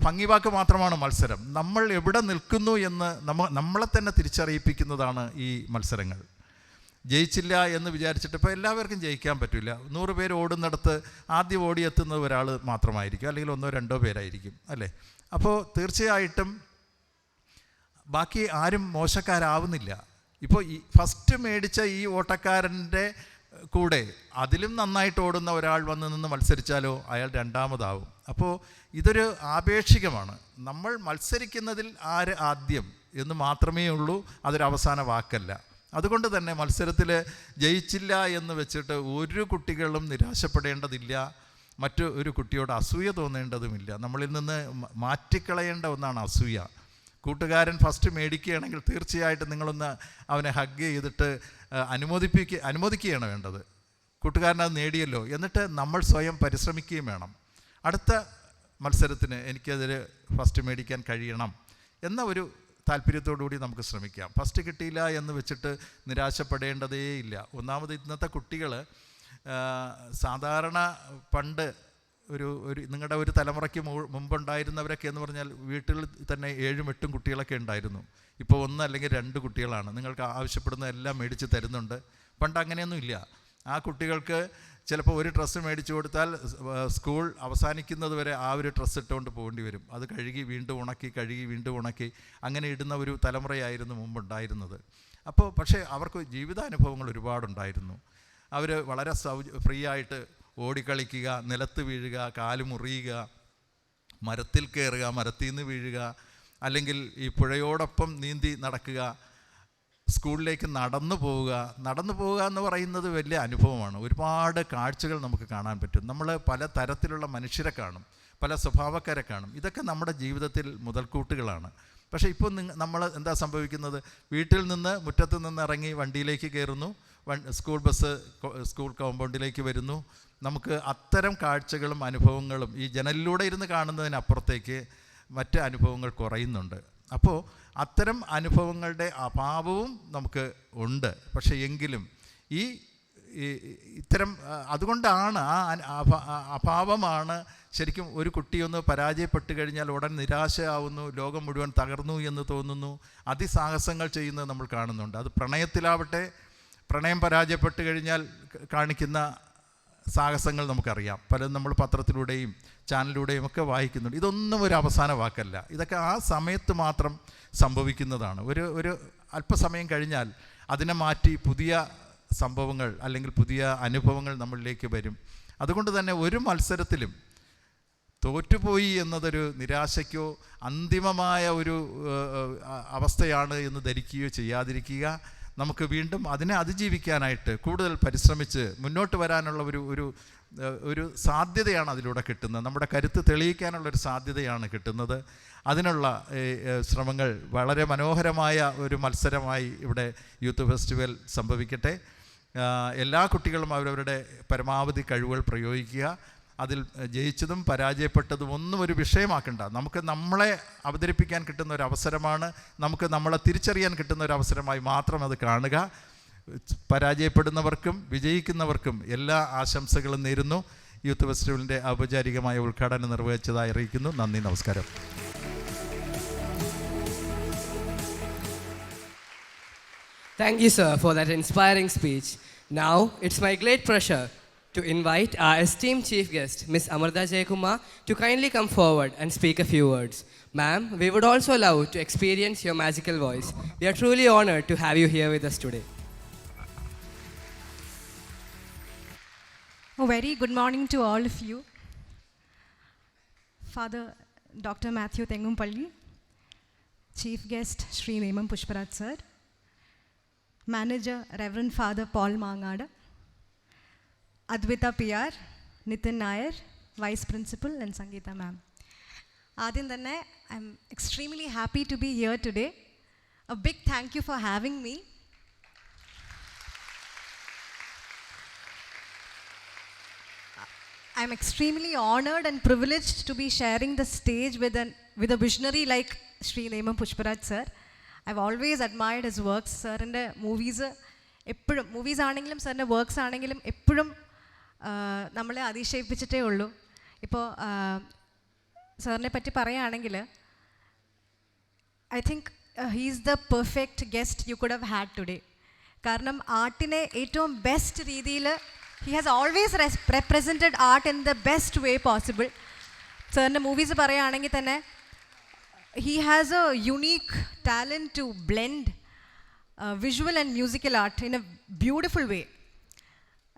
ഭംഗിവാക്ക് മാത്രമാണ് മത്സരം. നമ്മൾ എവിടെ നിൽക്കുന്നു എന്ന് നമ്മളെ തന്നെ തിരിച്ചറിയിപ്പിക്കുന്നതാണ് ഈ മത്സരങ്ങൾ. ജയിച്ചില്ല എന്ന് വിചാരിച്ചിട്ട് ഇപ്പോൾ എല്ലാവർക്കും ജയിക്കാൻ പറ്റില്ല. 100 പേര് ഓടുന്നിടത്ത് ആദ്യം ഓടിയെത്തുന്നത് ഒരാൾ മാത്രമായിരിക്കും, അല്ലെങ്കിൽ 1-2 പേരായിരിക്കും, അല്ലേ? അപ്പോൾ തീർച്ചയായിട്ടും ബാക്കി ആരും മോശക്കാരാവുന്നില്ല. ഇപ്പോൾ ഈ ഫസ്റ്റ് മേടിച്ച ഈ ഓട്ടക്കാരൻ്റെ കൂടെ അതിലും നന്നായിട്ട് ഓടുന്ന ഒരാൾ വന്ന് നിന്ന് മത്സരിച്ചാലോ അയാൾ രണ്ടാമതാവും. അപ്പോൾ ഇതൊരു ആപേക്ഷികമാണ്. നമ്മൾ മത്സരിക്കുന്നതിൽ ആര് ആദ്യം എന്ന് മാത്രമേ ഉള്ളൂ, അതൊരു അവസാന വാക്കല്ല. അതുകൊണ്ട് തന്നെ മത്സരത്തിൽ ജയിച്ചില്ല എന്ന് വെച്ചിട്ട് ഒരു കുട്ടികളും നിരാശപ്പെടേണ്ടതില്ല. മറ്റു ഒരു കുട്ടിയോട് അസൂയ തോന്നേണ്ടതുമില്ല. നമ്മളിൽ നിന്ന് മാറ്റിക്കളയേണ്ട ഒന്നാണ് അസൂയ. കൂട്ടുകാരൻ ഫസ്റ്റ് മേടിക്കുകയാണെങ്കിൽ തീർച്ചയായിട്ടും നിങ്ങളൊന്ന് അവനെ ഹഗ് ചെയ്തിട്ട് അനുമോദിക്കുകയാണ് വേണ്ടത്. കൂട്ടുകാരൻ അത് നേടിയല്ലോ, എന്നിട്ട് നമ്മൾ സ്വയം പരിശ്രമിക്കുകയും വേണം. അടുത്ത മത്സരത്തിന് എനിക്കതിൽ ഫസ്റ്റ് മേടിക്കാൻ കഴിയണം എന്ന ഒരു താല്പര്യത്തോടുകൂടി നമുക്ക് ശ്രമിക്കാം. ഫസ്റ്റ് കിട്ടിയില്ല എന്ന് വെച്ചിട്ട് നിരാശപ്പെടേണ്ടതേ ഇല്ല. ഒന്നാമത് ഇന്നത്തെ കുട്ടികൾ സാധാരണ പണ്ട് ഒരു നിങ്ങളുടെ ഒരു തലമുറയ്ക്ക് മുമ്പുണ്ടായിരുന്നവരൊക്കെ എന്ന് പറഞ്ഞാൽ വീട്ടിൽ തന്നെ 7-8 കുട്ടികളൊക്കെ ഉണ്ടായിരുന്നു. ഇപ്പോൾ 1 അല്ലെങ്കിൽ 2 കുട്ടികളാണ്. നിങ്ങൾക്ക് ആവശ്യപ്പെടുന്ന എല്ലാം മേടിച്ച് തരുന്നുണ്ട്. പണ്ട് അങ്ങനെയൊന്നും ഇല്ല. ആ കുട്ടികൾക്ക് ചിലപ്പോൾ ഒരു ഡ്രസ്സ് മേടിച്ചു കൊടുത്താൽ സ്കൂൾ അവസാനിക്കുന്നത് വരെ ആ ഒരു ഡ്രസ്സ് ഇട്ടുകൊണ്ട് പോകേണ്ടി വരും. അത് കഴുകി വീണ്ടും ഉണക്കി, കഴുകി വീണ്ടും ഉണക്കി, അങ്ങനെ ഇടുന്ന ഒരു തലമുറയായിരുന്നു മുമ്പുണ്ടായിരുന്നത്. അപ്പോൾ പക്ഷേ അവർക്ക് ജീവിതാനുഭവങ്ങൾ ഒരുപാടുണ്ടായിരുന്നു. അവർ വളരെ ഫ്രീ ആയിട്ട് ഓടിക്കളിക്കുക, നിലത്ത് വീഴുക, കാല് മുറിയുക, മരത്തിൽ കയറുക, മരത്തിൽ നിന്ന് വീഴുക, അല്ലെങ്കിൽ ഈ പുഴയോടൊപ്പം നീന്തി നടക്കുക, സ്കൂളിലേക്ക് നടന്നു പോവുക എന്ന് പറയുന്നത് വലിയ അനുഭവമാണ്. ഒരുപാട് കാഴ്ചകൾ നമുക്ക് കാണാൻ പറ്റും. നമ്മൾ പല തരത്തിലുള്ള മനുഷ്യരെ കാണും, പല സ്വഭാവക്കാരെ കാണും. ഇതൊക്കെ നമ്മുടെ ജീവിതത്തിൽ മുതൽക്കൂട്ടുകളാണ്. പക്ഷേ ഇപ്പോൾ നമ്മൾ എന്താ സംഭവിക്കുന്നത്? വീട്ടിൽ നിന്ന്, മുറ്റത്ത് നിന്ന് ഇറങ്ങി വണ്ടിയിലേക്ക് കയറുന്നു, സ്കൂൾ ബസ് സ്കൂൾ കോമ്പൗണ്ടിലേക്ക് വരുന്നു. നമുക്ക് അത്തരം കാഴ്ചകളും അനുഭവങ്ങളും ഈ ജനലിലൂടെ ഇരുന്ന് കാണുന്നതിനപ്പുറത്തേക്ക് മറ്റ് അനുഭവങ്ങൾ കുറയുന്നുണ്ട്. അപ്പോൾ അത്തരം അനുഭവങ്ങളുടെ അഭാവവും നമുക്ക് ഉണ്ട്. പക്ഷേ എങ്കിലും ഇത്തരം അതുകൊണ്ടാണ് അഭാവമാണ് ശരിക്കും ഒരു കുട്ടിയൊന്ന് പരാജയപ്പെട്ട് കഴിഞ്ഞാൽ ഉടൻ നിരാശയാവുന്നു, ലോകം മുഴുവൻ തകർന്നു എന്ന് തോന്നുന്നു, അതിസാഹസങ്ങൾ ചെയ്യുന്നത് നമ്മൾ കാണുന്നുണ്ട്. അത് പ്രണയത്തിലാവട്ടെ, പ്രണയം പരാജയപ്പെട്ട് കഴിഞ്ഞാൽ കാണിക്കുന്ന സാഹസങ്ങൾ നമുക്കറിയാം. പലതും നമ്മൾ പത്രത്തിലൂടെയും ചാനലിലൂടെയും ഒക്കെ വായിക്കുന്നുണ്ട്. ഇതൊന്നും ഒരു അവസാന വാക്കല്ല. ഇതൊക്കെ ആ സമയത്ത് മാത്രം സംഭവിക്കുന്നതാണ്. ഒരു അല്പസമയം കഴിഞ്ഞാൽ അതിനെ മാറ്റി പുതിയ സംഭവങ്ങൾ അല്ലെങ്കിൽ പുതിയ അനുഭവങ്ങൾ നമ്മളിലേക്ക് വരും. അതുകൊണ്ട് തന്നെ ഒരു മത്സരത്തിലും തോറ്റുപോയി എന്നതൊരു നിരാശയ്ക്കോ അന്തിമമായ ഒരു അവസ്ഥയാണ് എന്ന് ധരിക്കുകയോ ചെയ്യാതിരിക്കുക. നമുക്ക് വീണ്ടും അതിനെ അതിജീവിക്കാനായിട്ട് കൂടുതൽ പരിശ്രമിച്ച് മുന്നോട്ട് വരാനുള്ള ഒരു സാധ്യതയാണ് അതിലൂടെ കിട്ടുന്നത്. നമ്മുടെ കരുത്ത് തെളിയിക്കാനുള്ളൊരു സാധ്യതയാണ് കിട്ടുന്നത്. അതിനുള്ള ശ്രമങ്ങൾ വളരെ മനോഹരമായ ഒരു മത്സരമായി ഇവിടെ യൂത്ത് ഫെസ്റ്റിവൽ സംഭവിക്കട്ടെ. എല്ലാ കുട്ടികളും അവരവരുടെ പരമാവധി കഴിവുകൾ പ്രയോഗിക്കുക. അതിൽ ജയിച്ചതും പരാജയപ്പെട്ടതും ഒന്നും ഒരു വിഷയമാക്കണ്ട. നമുക്ക് നമ്മളെ അവതരിപ്പിക്കാൻ കിട്ടുന്ന ഒരു അവസരമാണ്, നമുക്ക് നമ്മളെ തിരിച്ചറിയാൻ കിട്ടുന്ന ഒരു അവസരമായി മാത്രം അത് കാണുക. പരാജയപ്പെടുന്നവർക്കും വിജയിക്കുന്നവർക്കും എല്ലാ ആശംസകളും നേരുന്നു. യൂത്ത് ഫെസ്റ്റിവലിൻ്റെ ഔപചാരികമായ ഉദ്ഘാടനം നിർവഹിച്ചതായി അറിയിക്കുന്നു. നന്ദി, നമസ്കാരം.
Thank you, sir, for that inspiring speech. Now, it's my great pleasure to invite our esteemed chief guest, Ms. Amrita Jayakumar, to kindly come forward and speak a few words. Ma'am, we would also love to experience your magical voice. We are truly honored to have you here with us today.
A very good morning to all of you. Father Dr. Matthew Tengumpalli, Chief Guest Sri Nemam Pushparaj Sir, Manager Reverend Father Paul Mangada, Advita PR, Nitin Nair, Vice Principal, and Sangeeta Ma'am. Adin Danne, I'm extremely happy to be here today. A big thank you for having me. I'm extremely honored and privileged to be sharing the stage with a visionary like Sri Nemam Pushparaj Sir. I've always admired his works. Sir in the movies ആണെങ്കിലും സാറിൻ്റെ works ആണെങ്കിലും എപ്പോഴും നമ്മളെ അതിശയിപ്പിച്ചിട്ടേ ഉള്ളൂ. ഇപ്പോൾ സാറിനെ പറ്റി പറയുകയാണെങ്കിൽ I think he's the perfect guest you could have had today. കാരണം ആർട്ടിനെ ഏറ്റവും ബെസ്റ്റ് രീതിയിൽ he has always represented art in the best way possible. സാറിൻ്റെ മൂവീസ് പറയുകയാണെങ്കിൽ തന്നെ he has a unique talent to blend visual and musical art in a beautiful way.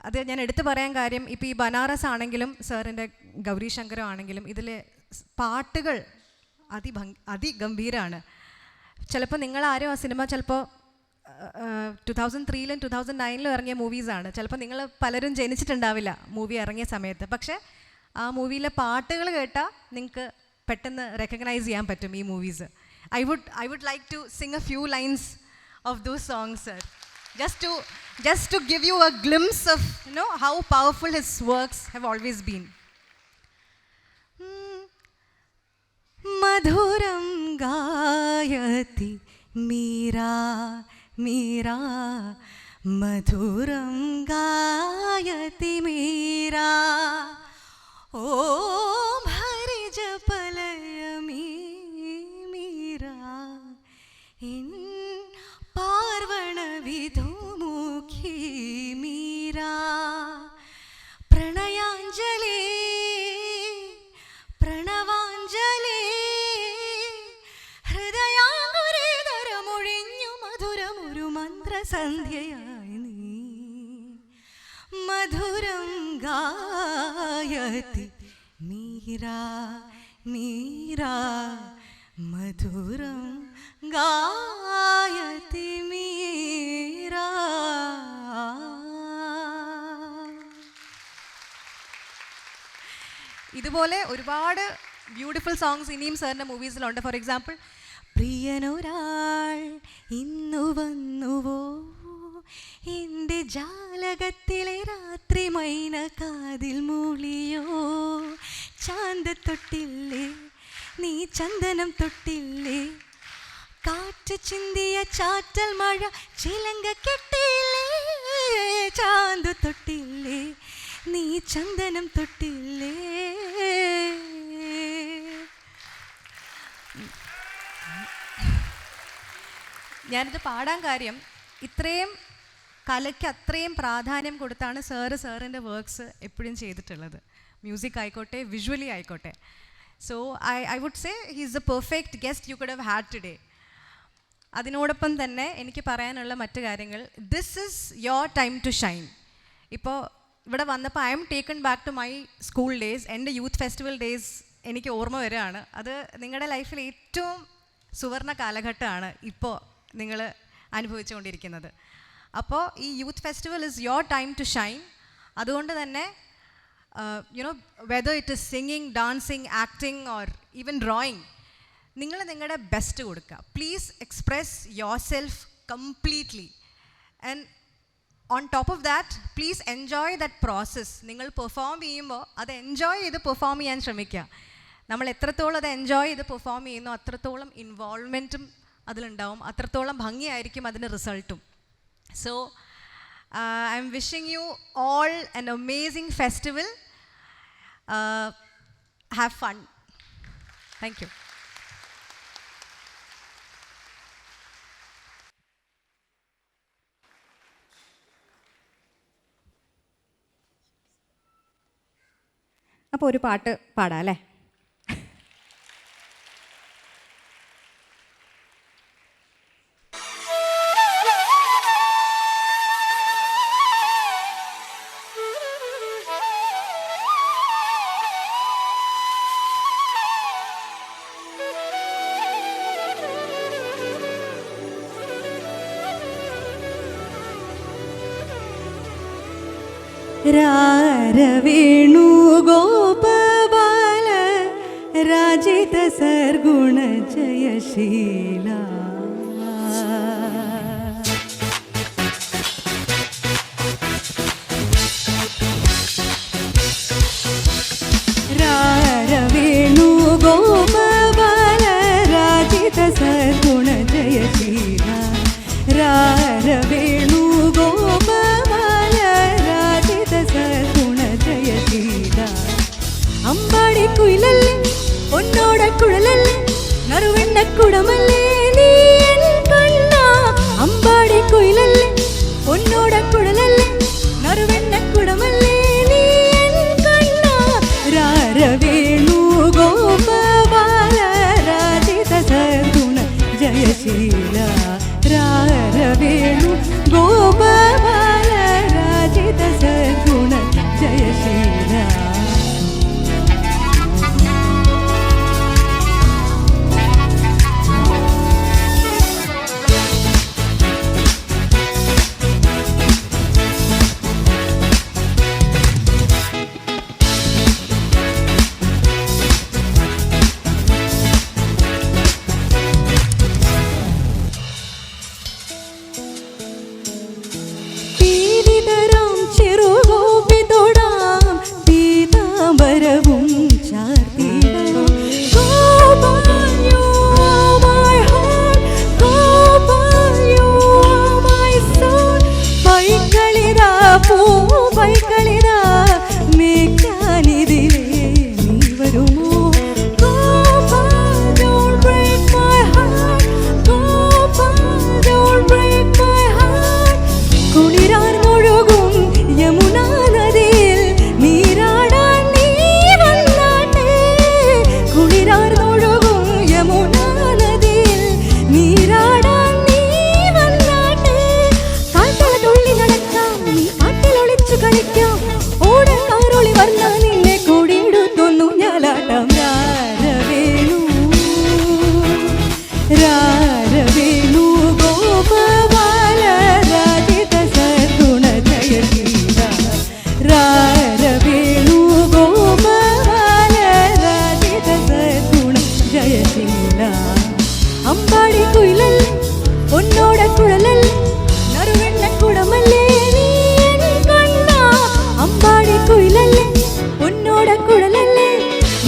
അത് ഞാൻ എടുത്തു പറയാൻ കാര്യം, ഇപ്പോൾ ഈ ബനാറസ് ആണെങ്കിലും സാറിൻ്റെ ഗൗരി ശങ്കരം ആണെങ്കിലും ഇതിലെ പാട്ടുകൾ അതിഗംഭീരമാണ്. ചിലപ്പോൾ നിങ്ങളാരും ആ സിനിമ ചിലപ്പോൾ 2003 2009 ഇറങ്ങിയ മൂവീസാണ്. ചിലപ്പോൾ നിങ്ങൾ പലരും ജനിച്ചിട്ടുണ്ടാവില്ല മൂവി ഇറങ്ങിയ സമയത്ത്. പക്ഷേ ആ മൂവിയിലെ പാട്ടുകൾ കേട്ടാൽ നിങ്ങൾക്ക് പെട്ടെന്ന് റെക്കഗ്നൈസ് ചെയ്യാൻ പറ്റും ഈ movies. I would like to sing a few lines of those songs, sir. Just to give you a glimpse of how powerful his works have always been. Madhuram gayati meera meera madhuram gayati meera om hari japalayami meera in parvana vidhumukhi meera സന്ധ്യയായി നീ മധുരം ഗായതി മീരാ മീരാ മധുരം ഗായതി മീരാ. ഇതുപോലെ ഒരുപാട് beautiful songs ഇനിയും സാറിൻ്റെ മൂവീസിലുണ്ട്. For example, പ്രിയനൊരാൾ ഇന്നു വന്നുവോ എൻ്റെ ജാലകത്തിലെ രാത്രി മൈന കാതിൽ മൂളിയോ, ചാന്ത തൊട്ടില്ലേ നീ ചന്ദനം തൊട്ടില്ലേ, കാറ്റ് ചിന്തിയ ചാറ്റൽ മഴ ചിലങ്ക കെട്ടില്ലേ, ചാന്ത് തൊട്ടില്ലേ നീ ചന്ദനം തൊട്ടില്ലേ. ഞാനിത് പാടാൻ കാര്യം, ഇത്രയും കലയ്ക്ക് അത്രയും പ്രാധാന്യം കൊടുത്താണ് സാറിൻ്റെ വർക്ക്സ് എപ്പോഴും ചെയ്തിട്ടുള്ളത്. മ്യൂസിക് ആയിക്കോട്ടെ, വിഷ്വലി ആയിക്കോട്ടെ. So I would say he is the perfect guest you could have had today. അതിനോടൊപ്പം തന്നെ എനിക്ക് പറയാനുള്ള മറ്റു കാര്യങ്ങൾ, this is your time to shine. ഇപ്പോൾ ഇവിടെ വന്നപ്പോൾ I am taken back to my school days. എൻ്റെ യൂത്ത് ഫെസ്റ്റിവൽ ഡേയ്സ് എനിക്ക് ഓർമ്മ വരികയാണ്. അത് നിങ്ങളുടെ ലൈഫിൽ ഏറ്റവും സുവർണ കാലഘട്ടമാണ് ഇപ്പോൾ നിങ്ങൾ അനുഭവിച്ചുകൊണ്ടിരിക്കുന്നത്. അപ്പോൾ ഈ youth festival is your time to shine. അതുകൊണ്ട് തന്നെ whether it is singing, dancing, acting or even drawing, നിങ്ങൾ നിങ്ങളുടെ ബെസ്റ്റ് കൊടുക്കുക. Please express yourself completely. And on top of that, please enjoy that process. നിങ്ങൾ perform ചെയ്യുമ്പോൾ അത് enjoy ചെയ്ത് perform ചെയ്യാൻ ശ്രമിക്കുക. നമ്മൾ എത്രത്തോളം അത് എൻജോയ് ചെയ്ത് പെർഫോം ചെയ്യുന്നു അത്രത്തോളം ഇൻവോൾവ്മെൻറ്റും അതിലുണ്ടാവും, അത്രത്തോളം ഭംഗിയായിരിക്കും അതിൻ്റെ റിസൾട്ടും. So I M wishing you all an amazing festival. Have fun. Thank you. അപ്പോൾ ഒരു പാട്ട് പാടാം അല്ലേ?
രാരവേണു ഗോപബാല രാജിത സർഗുണ ജയശീല രാരവേണു ഗോപബാല രാജിത സർഗുണ ജയശീല രാരവേണു ഗോപബാല രാജിത സർഗുണ ജയശീല അമ്പാടി കുയിലല്ലേ ഒന്നോട കുഴലല്ലേ നറുവെണ്ണ കുടമല്ലേ നീ എൻ കണ്ണാ അമ്പാടി കുയിലല്ലേ ഒന്നോട കുഴലല്ലേ നറുവെണ്ണ കുടമല്ലേ നീ എൻ കണ്ണാ രാരവേണു ഗോപബാല രാജിത സർഗുണ ജയശീല രാരവേണു ഗോപബാല രാജിത സർഗുണ ജയശീല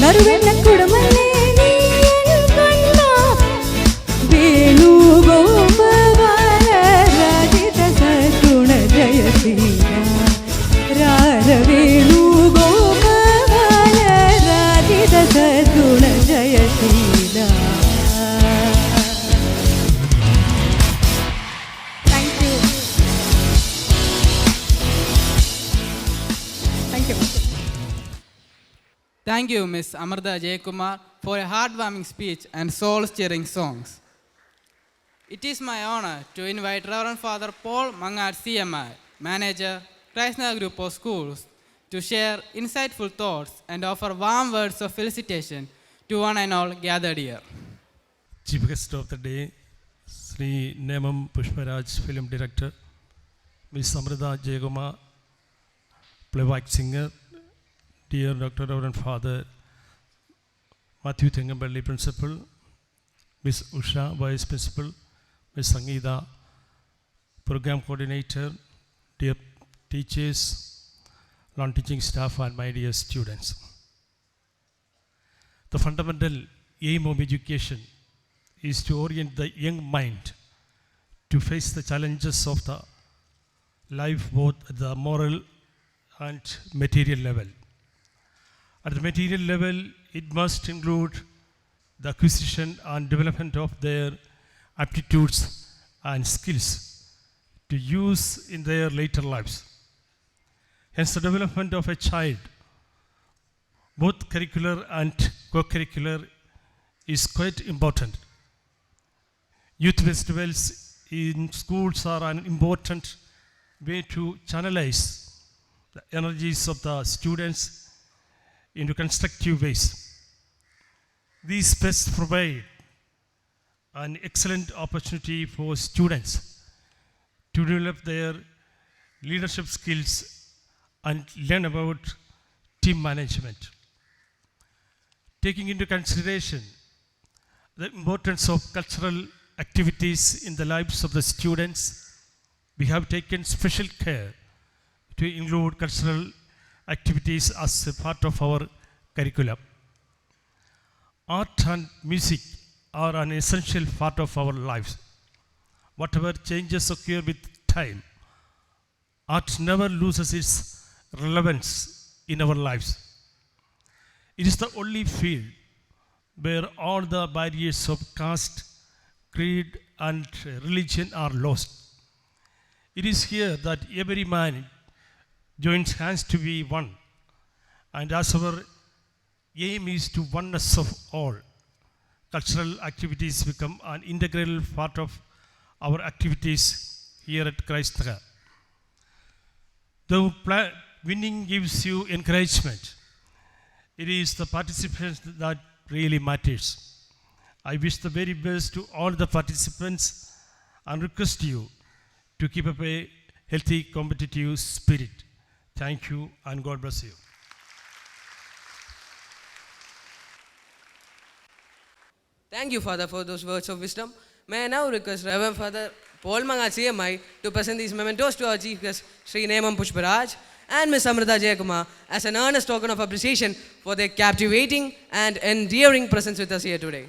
നറുവെണ്ണക്കുടമല്ലേ നീ എൻ കണ്ണ വേണുഗോപാല രാജിത സദ്ഗുണ ജയ ശ്രീരാം രാര വേണുഗോപാല രാജിത സദ്ഗുണ ജയ Sriram.
Thank you. Thank you.
Thank you, Ms. Amartha Jayakumar, for a heartwarming speech and soul-stirring songs. It is my honor to invite Reverend Father Paul Mangat CMI, Manager, Christnagar Group of Schools, to share insightful thoughts and offer warm words of felicitation to one and all gathered here.
Chief guest of the day, Sri Nemam Pushparaj, Film Director, Ms. Amartha Jayakumar, playback singer, dear Dr. Reverend Father Matthew Thengambelli, Principal, Ms. Usha, Vice Principal, Ms. Sangeeta, Program Coordinator, dear teachers, non-teaching staff, and my dear students. The fundamental aim of education is to orient the young mind to face the challenges of the life both at the moral and material level. At the material level, it must include the acquisition and development of their aptitudes and skills to use in their later lives. Hence, the development of a child, both curricular and co-curricular, is quite important. Youth festivals in schools are an important way to channelize the energies of the students into constructive ways. These fests provide an excellent opportunity for students to develop their leadership skills and learn about team management. Taking into consideration the importance of cultural activities in the lives of the students, we have taken special care to include cultural activities as a part of our curriculum. Art and music are an essential part of our lives. Whatever changes occur with time, art never loses its relevance in our lives. It is the only field where all the barriers of caste, creed, and religion are lost. It is here that every man joins hands to be one, and as our aim is to oneness of all, cultural activities become an integral part of our activities here at Christnagar. Though winning gives you encouragement, it is the participants that really matters. I wish the very best to all the participants and request you to keep up a healthy competitive spirit. Thank you and God bless you.
Thank you, Father, for those words of wisdom. May I now request Reverend Father Paul Mangat CMI to present these mementos to our Chief Guest, Sri Nemam Pushparaj, and Ms. Amartha Jayakumar as an earnest token of appreciation for their captivating and endearing presence with us here today.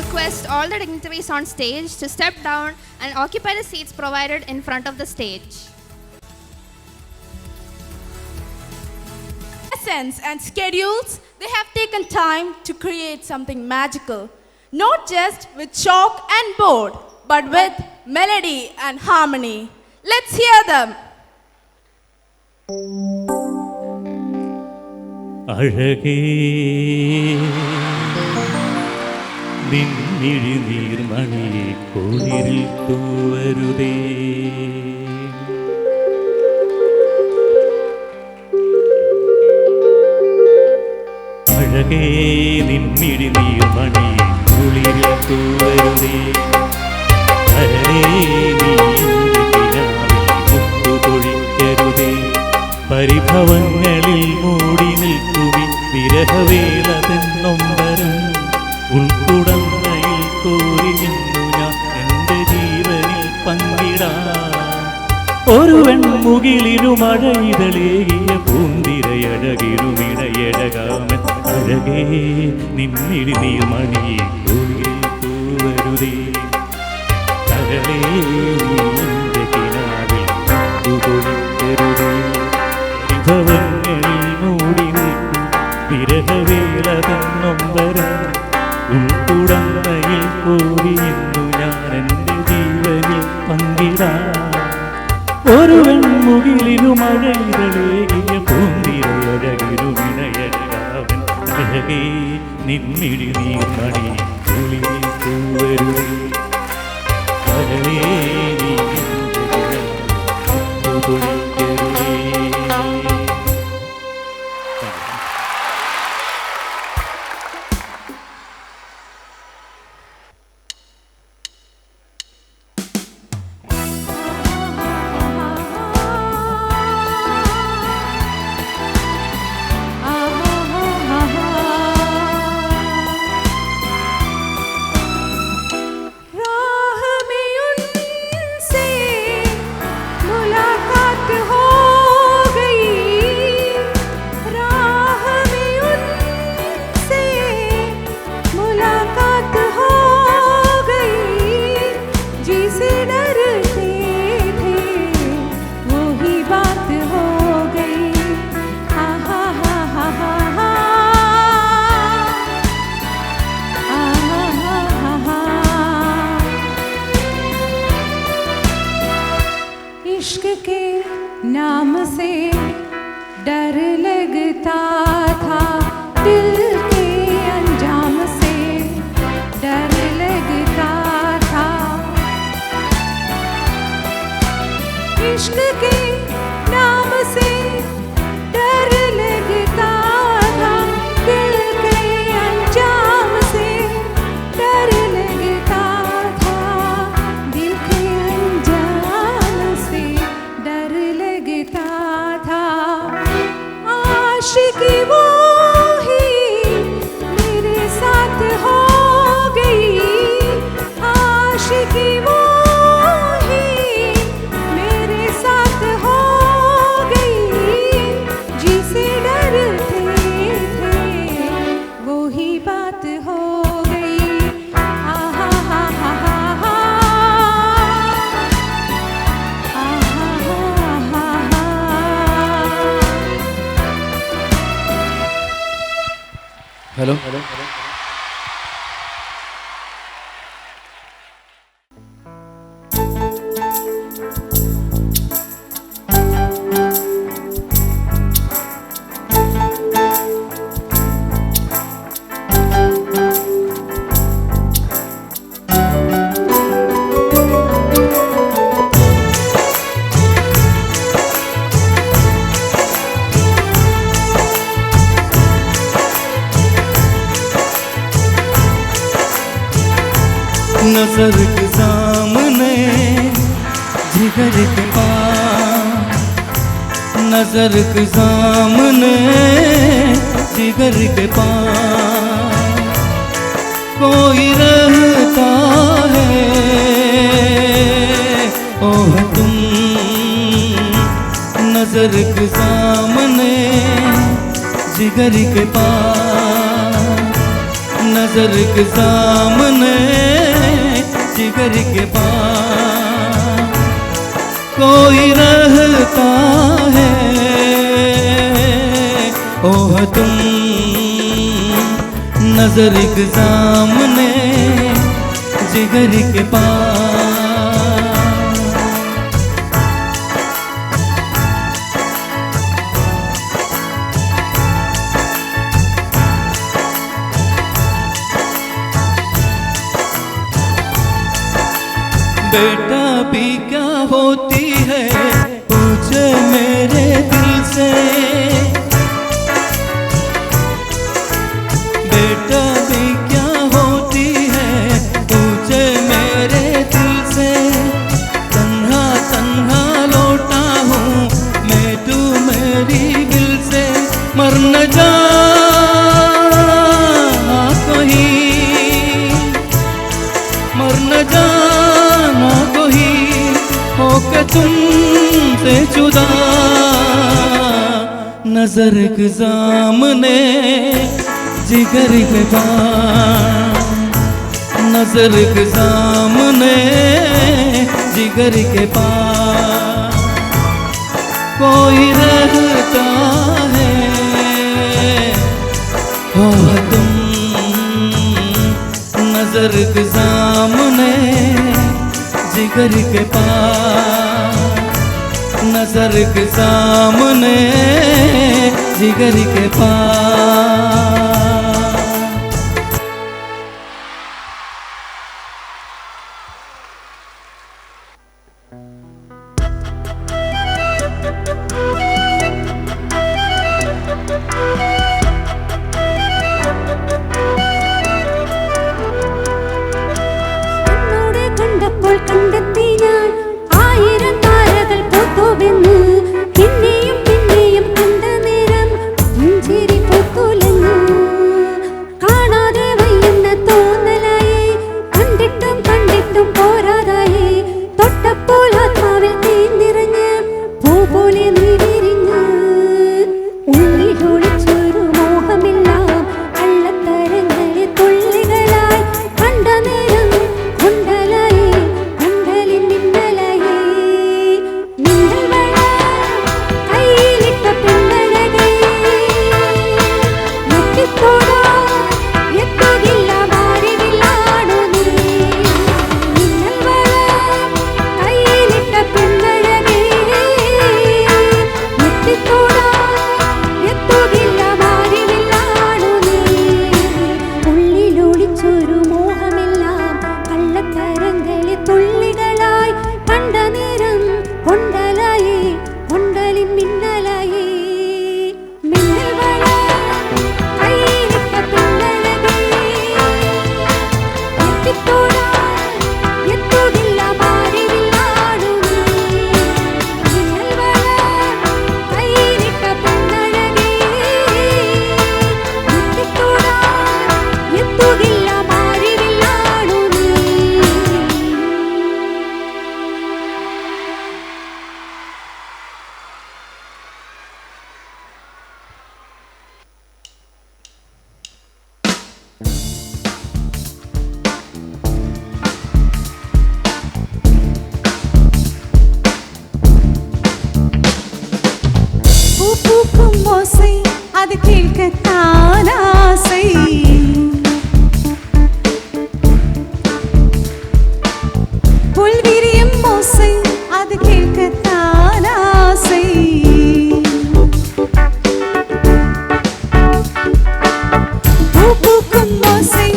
Request all the dignitaries on stage to step down and occupy the seats provided in front of the stage.
Lessons and schedules, they have taken time to create something magical. not just with chalk and board, but with melody and harmony. Let's hear them.
അഴകേ നിന്നിഴി നീർമണിയെ കുളിരിൽ തൂവരുതേ അഴകേ നിന്നിഴി നീർമണിയെ കുളിരിൽ തൂവരുതേ അഴകേ നീ തൊഴിക്കരുതേ പരിഭവങ്ങളിൽ മൂടി നിൽക്കുവി വിരഹവേള തെന്നൊമ്പരം ഉൾക്കുടന്നയിൽ കോരി നിന്നു ഞാൻ എൻ്റെ ജീവനിൽ പങ്കിടാൻ ഒരു വെൺമുകിലിനു മഴയിതളേകിയ പൂന്തിരയഴകിരുമിണയഴകാമൻ അഴകേ നിന്നിഴി നീർമണിയെ കുളിരിൽ തൂവരുതേ കരളേ നിന്റെ കിനാവിൽ തൊഴിക്കരുതേ പരിഭവങ്ങളിൽ മൂടി നിൽക്കും വിരഹവേള തന്നൊമ്പരം ഉൾക്കുടന്നയിൽ കോരി നിന്നു ഞാൻ എൻ്റെ ജീവനിൽ പങ്കിടാൻ ഒരു വെൺമുകിലിനു മഴയിതളേകിയ പൂന്തിരയഴകിരുമിണയഴകാവൻ അഴകേ നിന്നിഴി നീർമണി കുളിരിൽ തൂവരുതേ കരളേ നീ തൊഴിക്കരുതേ.
राह में उनसे मुलाकात हो गई राह में उनसे मुलाकात हो गई जिसे डरते थे वही बात हो गई हा हा हा हा हा हा इश्क के नाम से डर लगता था दिल के अंजाम से डर लगता था इश्क के नाम से डर लगता था दिल के अंजाम से डर लगता था दिल के अंजाम से डर लगता था आशिकी वो ही मेरे साथ हो गई आशिकी वो ही मेरे साथ हो गई जिसे डरते थे वो ही बात हो गई आहा हा हा हा हा आहा हा हा
हेलो नजर के सामने जिगर के पास नजर के सामने जिगर के पास कोई रहता है ओह तुम नजर के सामने जिगर के पास नजर के सामने जिगर के पास कोई रहता है ओह तुम नजर के सामने जिगर के पास। बेटा भी क्या होती है पूछे मेरे दिल से, बेटा भी क्या होती है पूछे मेरे दिल से। तन्हा तन्हा लौटा हूँ मैं तू मेरी दिल से, मर न जाना कहीं, मर न जाना कोई होके तुमसे जुदा। नजर के सामने जिगर के पास, नजर के सामने जिगर के पास कोई रहता है हो तुम। नजर के सामने जिगर के पास, नजर के सामने जिगर के पास।
കണ്ടെത്തി ഞാൻ ആയിരം താരകൾ പൂത്തുവെന്ന്, പിന്നെയും പിന്നെയും കണ്ട നേരം പുഞ്ചിരി പൂത്തുലഞ്ഞു. കാണാതെ വയ്യുന്ന തോന്നലായി, കണ്ടിട്ടും കണ്ടിട്ടും പോരാതായി, തൊട്ടപ്പോൾ ആത്മാവിൽ തീ നിറഞ്ഞ് പൂ പോലെ നീ വിരിഞ്ഞ്. ഉള്ളിലൊളിച്ചൊരു മോഹമെല്ലാം കള്ളത്തരങ്ങളെ തുള്ളികളായി കണ്ട നേരം കൊണ്ടലായി കണ്ടലിൻ മിന്നലായി. മിന്നൽ കയ്യിലിട്ട പെണ്ണഴകേ എത്തിത്തോടാൻ എത്തുകില്ല മാറിവില്ലാണു നീ. മിന്നൽ കയ്യിലിട്ട പെണ്ണഴകേ എത്തിത്തോടാൻ എത്തുകില്ല മാറിവില്ലാണു നീ. ഉള്ളിലൊളിച്ചൊരു മോഹമെല്ലാം കള്ളത്തരങ്ങളെ തുള്ളികളായി കണ്ട നേരം കൊണ്ടലായി കൊണ്ടലിൻ മിന്നലായി. മിന്നൽ കയ്യിലിട്ട പെണ്ണഴകേ എത്തിത്തോടാൻ എത്തുകില്ല മാറിവില്ലാണു നീ. മിന്നൽ കയ്യിലിട്ട പെണ്ണഴകേ എത്തിത്തോടാൻ എത്തുകില്ല മാറിവില്ലാണു നീ.
பூ பூக்கும் ஓசை அது கேட்கத்தான் ஆசை. புல் விரியும் ஓசை அது கேட்கத்தான் ஆசை. பூ பூக்கும் ஓசை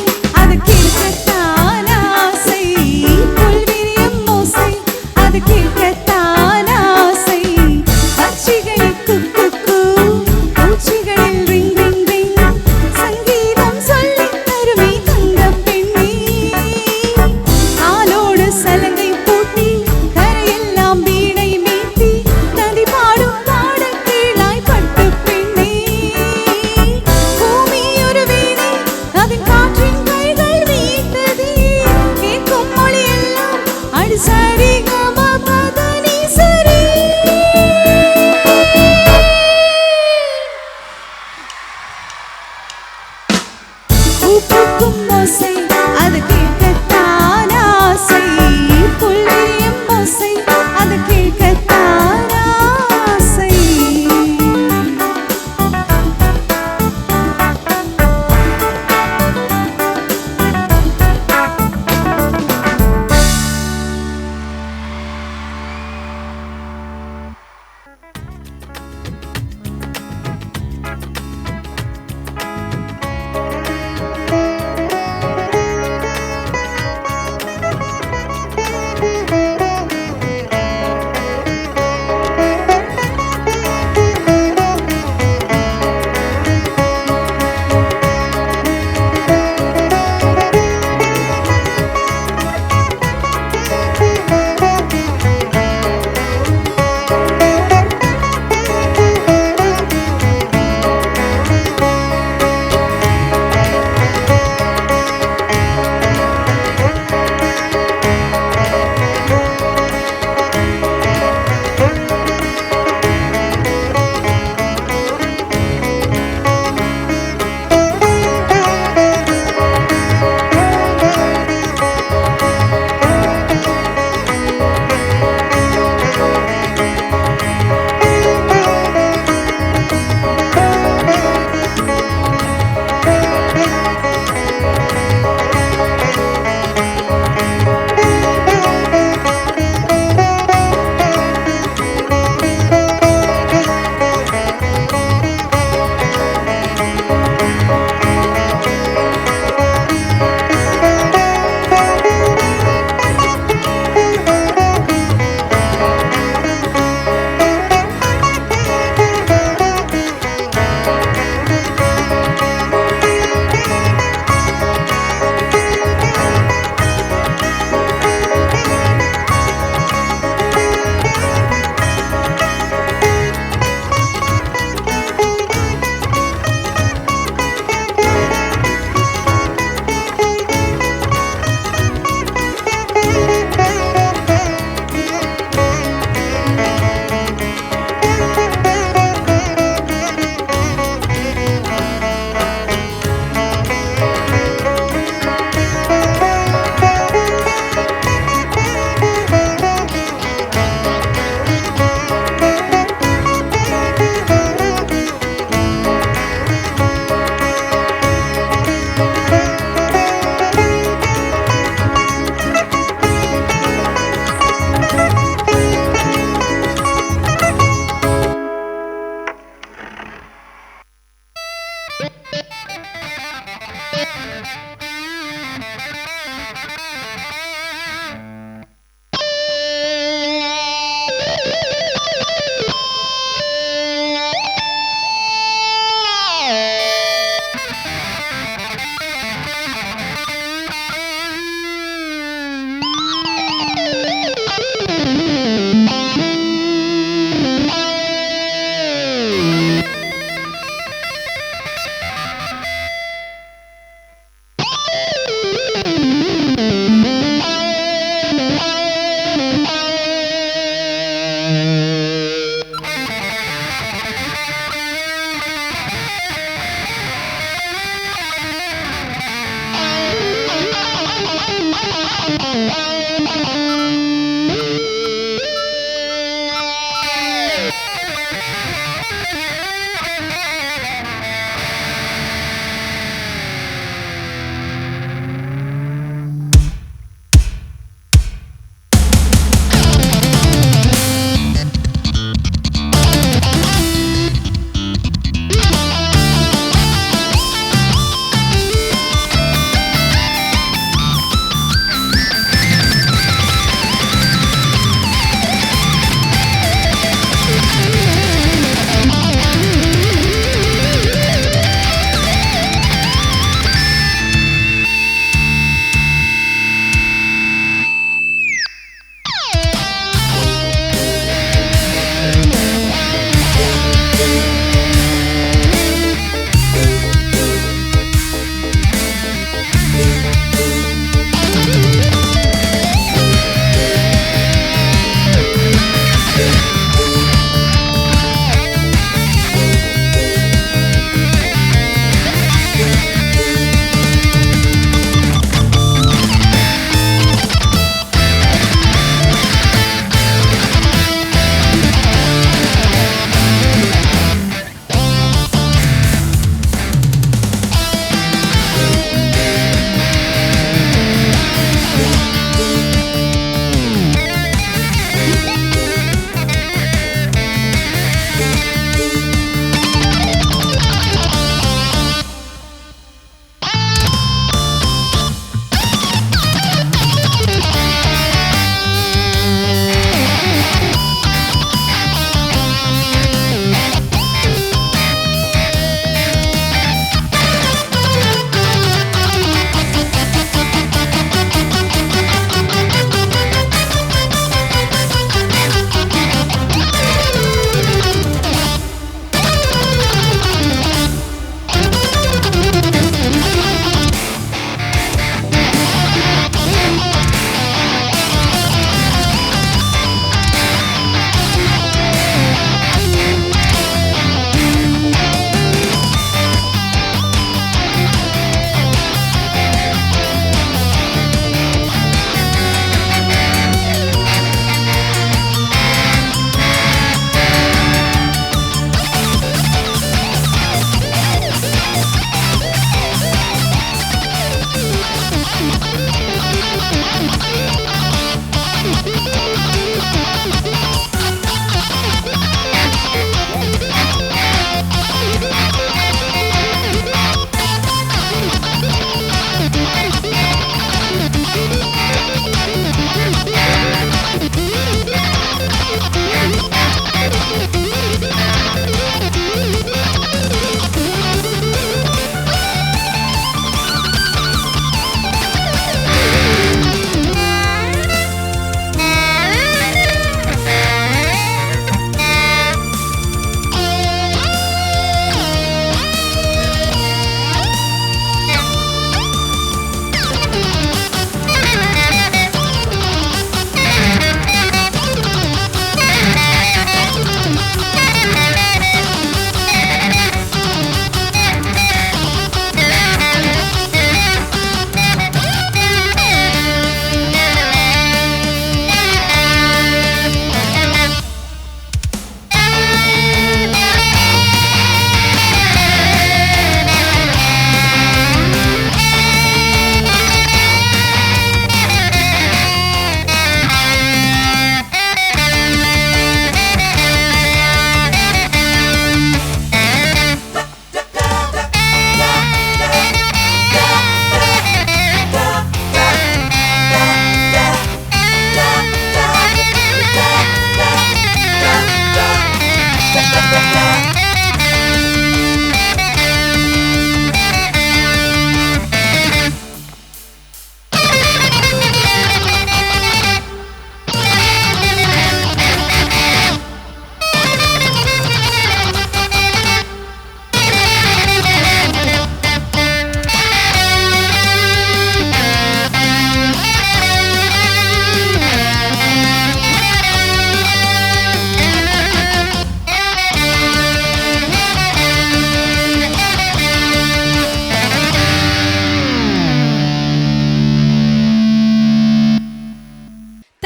அது கேட்கத்தான் ஆசை. புல் விரியும் ஓசை அது கேட்கத்தான் ஆசை. பட்சிகளில் குக்கு பூச்சிகளில் ரிங் ரிங் ரிங், சங்கீதம் சொல்லித் தருமே தங்கப் பெண்ணே. ஆளோடு சலங்கை பூட்டி கரை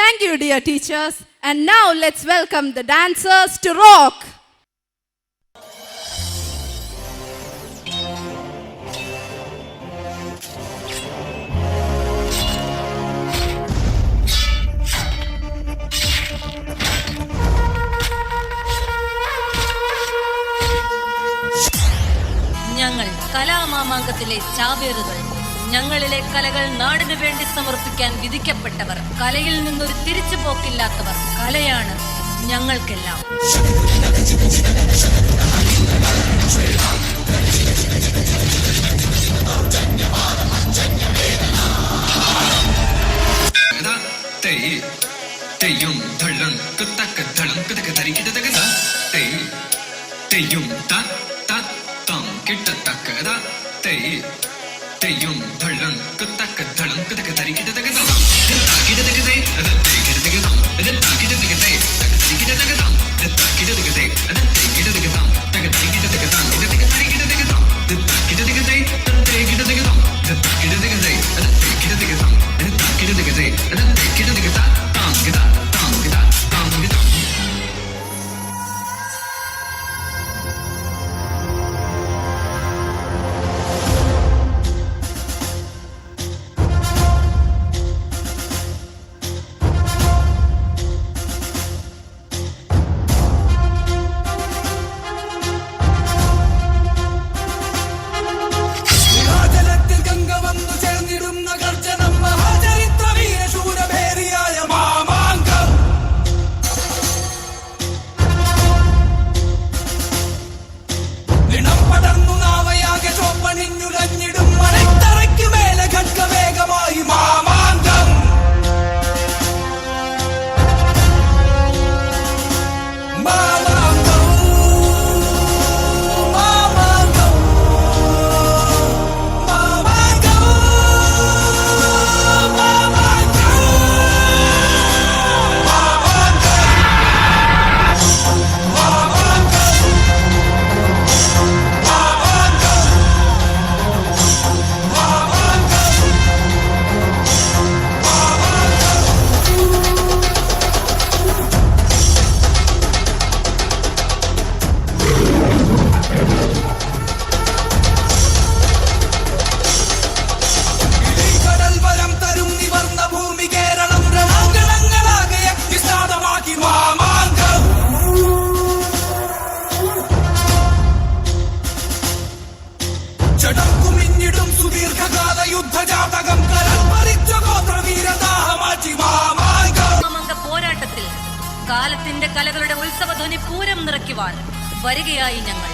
Thank you, dear teachers. And now let's welcome the dancers to rock.
ഞങ്ങൾ കലാമാമാങ്കത്തിലെ ചാവേറുകൾ. ഞങ്ങളിലെ കലകൾ നാടിനു വേണ്ടി സമർപ്പിക്കാൻ വിധിക്കപ്പെട്ടവർ. കലയിൽ നിന്നൊരു തിരിച്ചുപോക്കില്ലാത്തവർ. കലയാണ് ഞങ്ങൾക്കെല്ലാം. പോരാട്ടത്തിൽ കാലത്തിന്റെ കലകളുടെ ഉത്സവധ്വനി പൂരം നിറയ്ക്കുവാൻ വരികയായി ഞങ്ങൾ.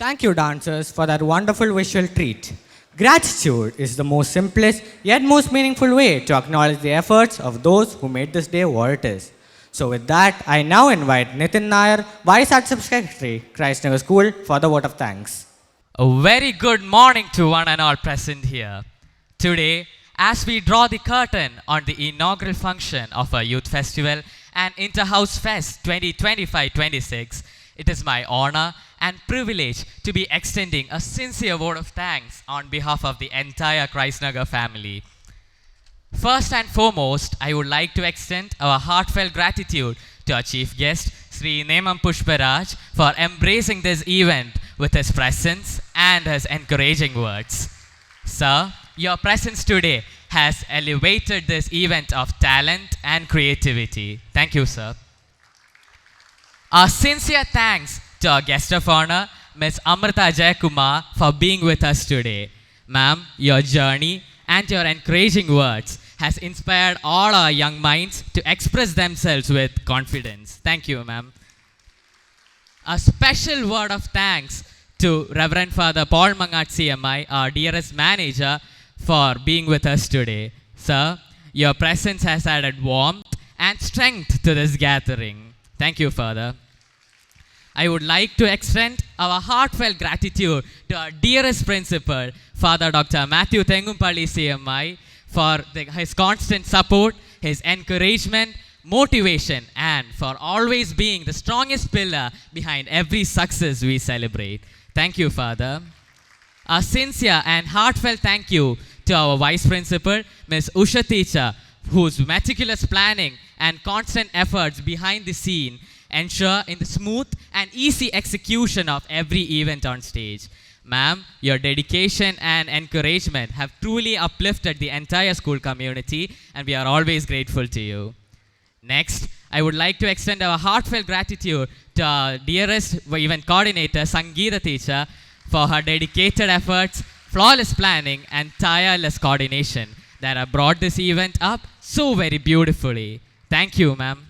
Thank you, dancers, for that wonderful visual treat. Gratitude is the most simplest yet most meaningful way to acknowledge the efforts of those who made this day what it is. So with that, I now invite Nitin Nair, Vice Art Secretary, Christ Nagar School, for the vote of thanks.
A very good morning to one and all present here. Today, as we draw the curtain on the inaugural function of our Youth Festival and Interhouse Fest 2025-26, it is my honor and privilege to be extending a sincere vote of thanks on behalf of the entire Christ Nagar family. First and foremost, I would like to extend our heartfelt gratitude to our chief guest, Sri Nemam Pushparaj, for embracing this event with his presence and his encouraging words. Sir, your presence today has elevated this event of talent and creativity. Thank you, sir. Our sincere thanks to our guest of honor, Ms. Amrita Jayakumar, for being with us today. Ma'am, your journey and your encouraging words has inspired all our young minds to express themselves with confidence. Thank you, ma'am. A special word of thanks to Reverend Father Paul Mangat CMI, our dearest manager, for being with us today. Sir, Your presence has added warmth and strength to this gathering. Thank you, Father. I would like to extend our heartfelt gratitude to our dearest principal, Father Dr. Matthew Tengumpalli CMI, for his constant support, his encouragement, motivation, and for always being the strongest pillar behind every success we celebrate. Thank you, Father. A sincere and heartfelt thank you to our Vice Principal, Ms. Usha Teacher, whose meticulous planning and constant efforts behind the scene ensure in the smooth and easy execution of every event on stage. Ma'am, your dedication and encouragement have truly uplifted the entire school community, and we are always grateful to you. Next, I would like to extend our heartfelt gratitude to our dearest event coordinator, Sangeeta Teacher, for her dedicated efforts, flawless planning, and tireless coordination that have brought this event up so very beautifully. Thank you, ma'am.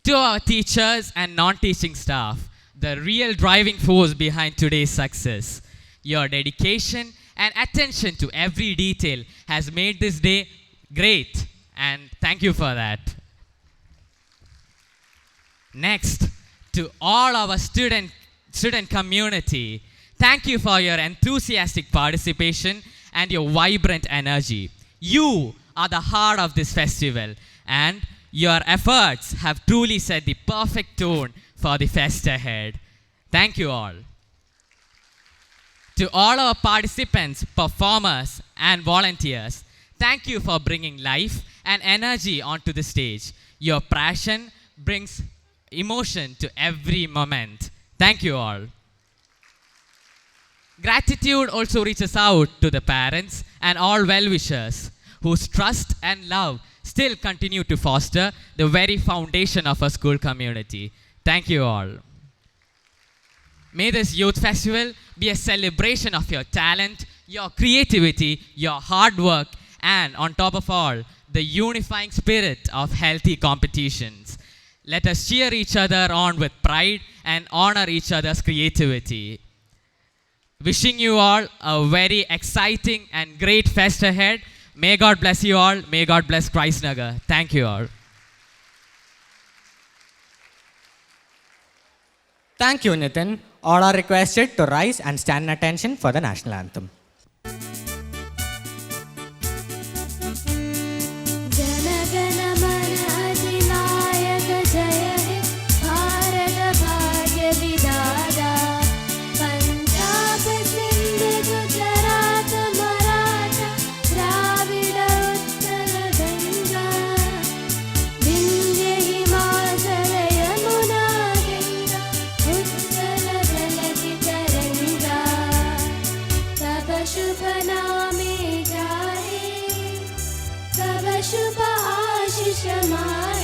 To our teachers and non-teaching staff, the real driving force behind today's success, your dedication and attention to every detail has made this day great, and thank you for that. Next, to all our student community, thank you for your enthusiastic participation and your vibrant energy. You are the heart of this festival, and your efforts have truly set the perfect tone for the fest ahead. Thank you all. To all our participants, performers, and volunteers, thank you for bringing life and energy onto the stage. Your passion brings emotion to every moment. Thank you all. Gratitude also reaches out to the parents and all well-wishers whose trust and love still continue to foster the very foundation of our school community. Thank you all. May this youth festival be a celebration of your talent, your creativity, your hard work, and on top of all, the unifying spirit of healthy competitions. Let us cheer each other on with pride and honor each other's creativity. Wishing you all a very exciting and great fest ahead. May God bless you all. May God bless Christ Nagar. Thank you all.
Thank you, Nitin. All are requested to rise and stand in attention for the national anthem.
शुभ आशीष मारे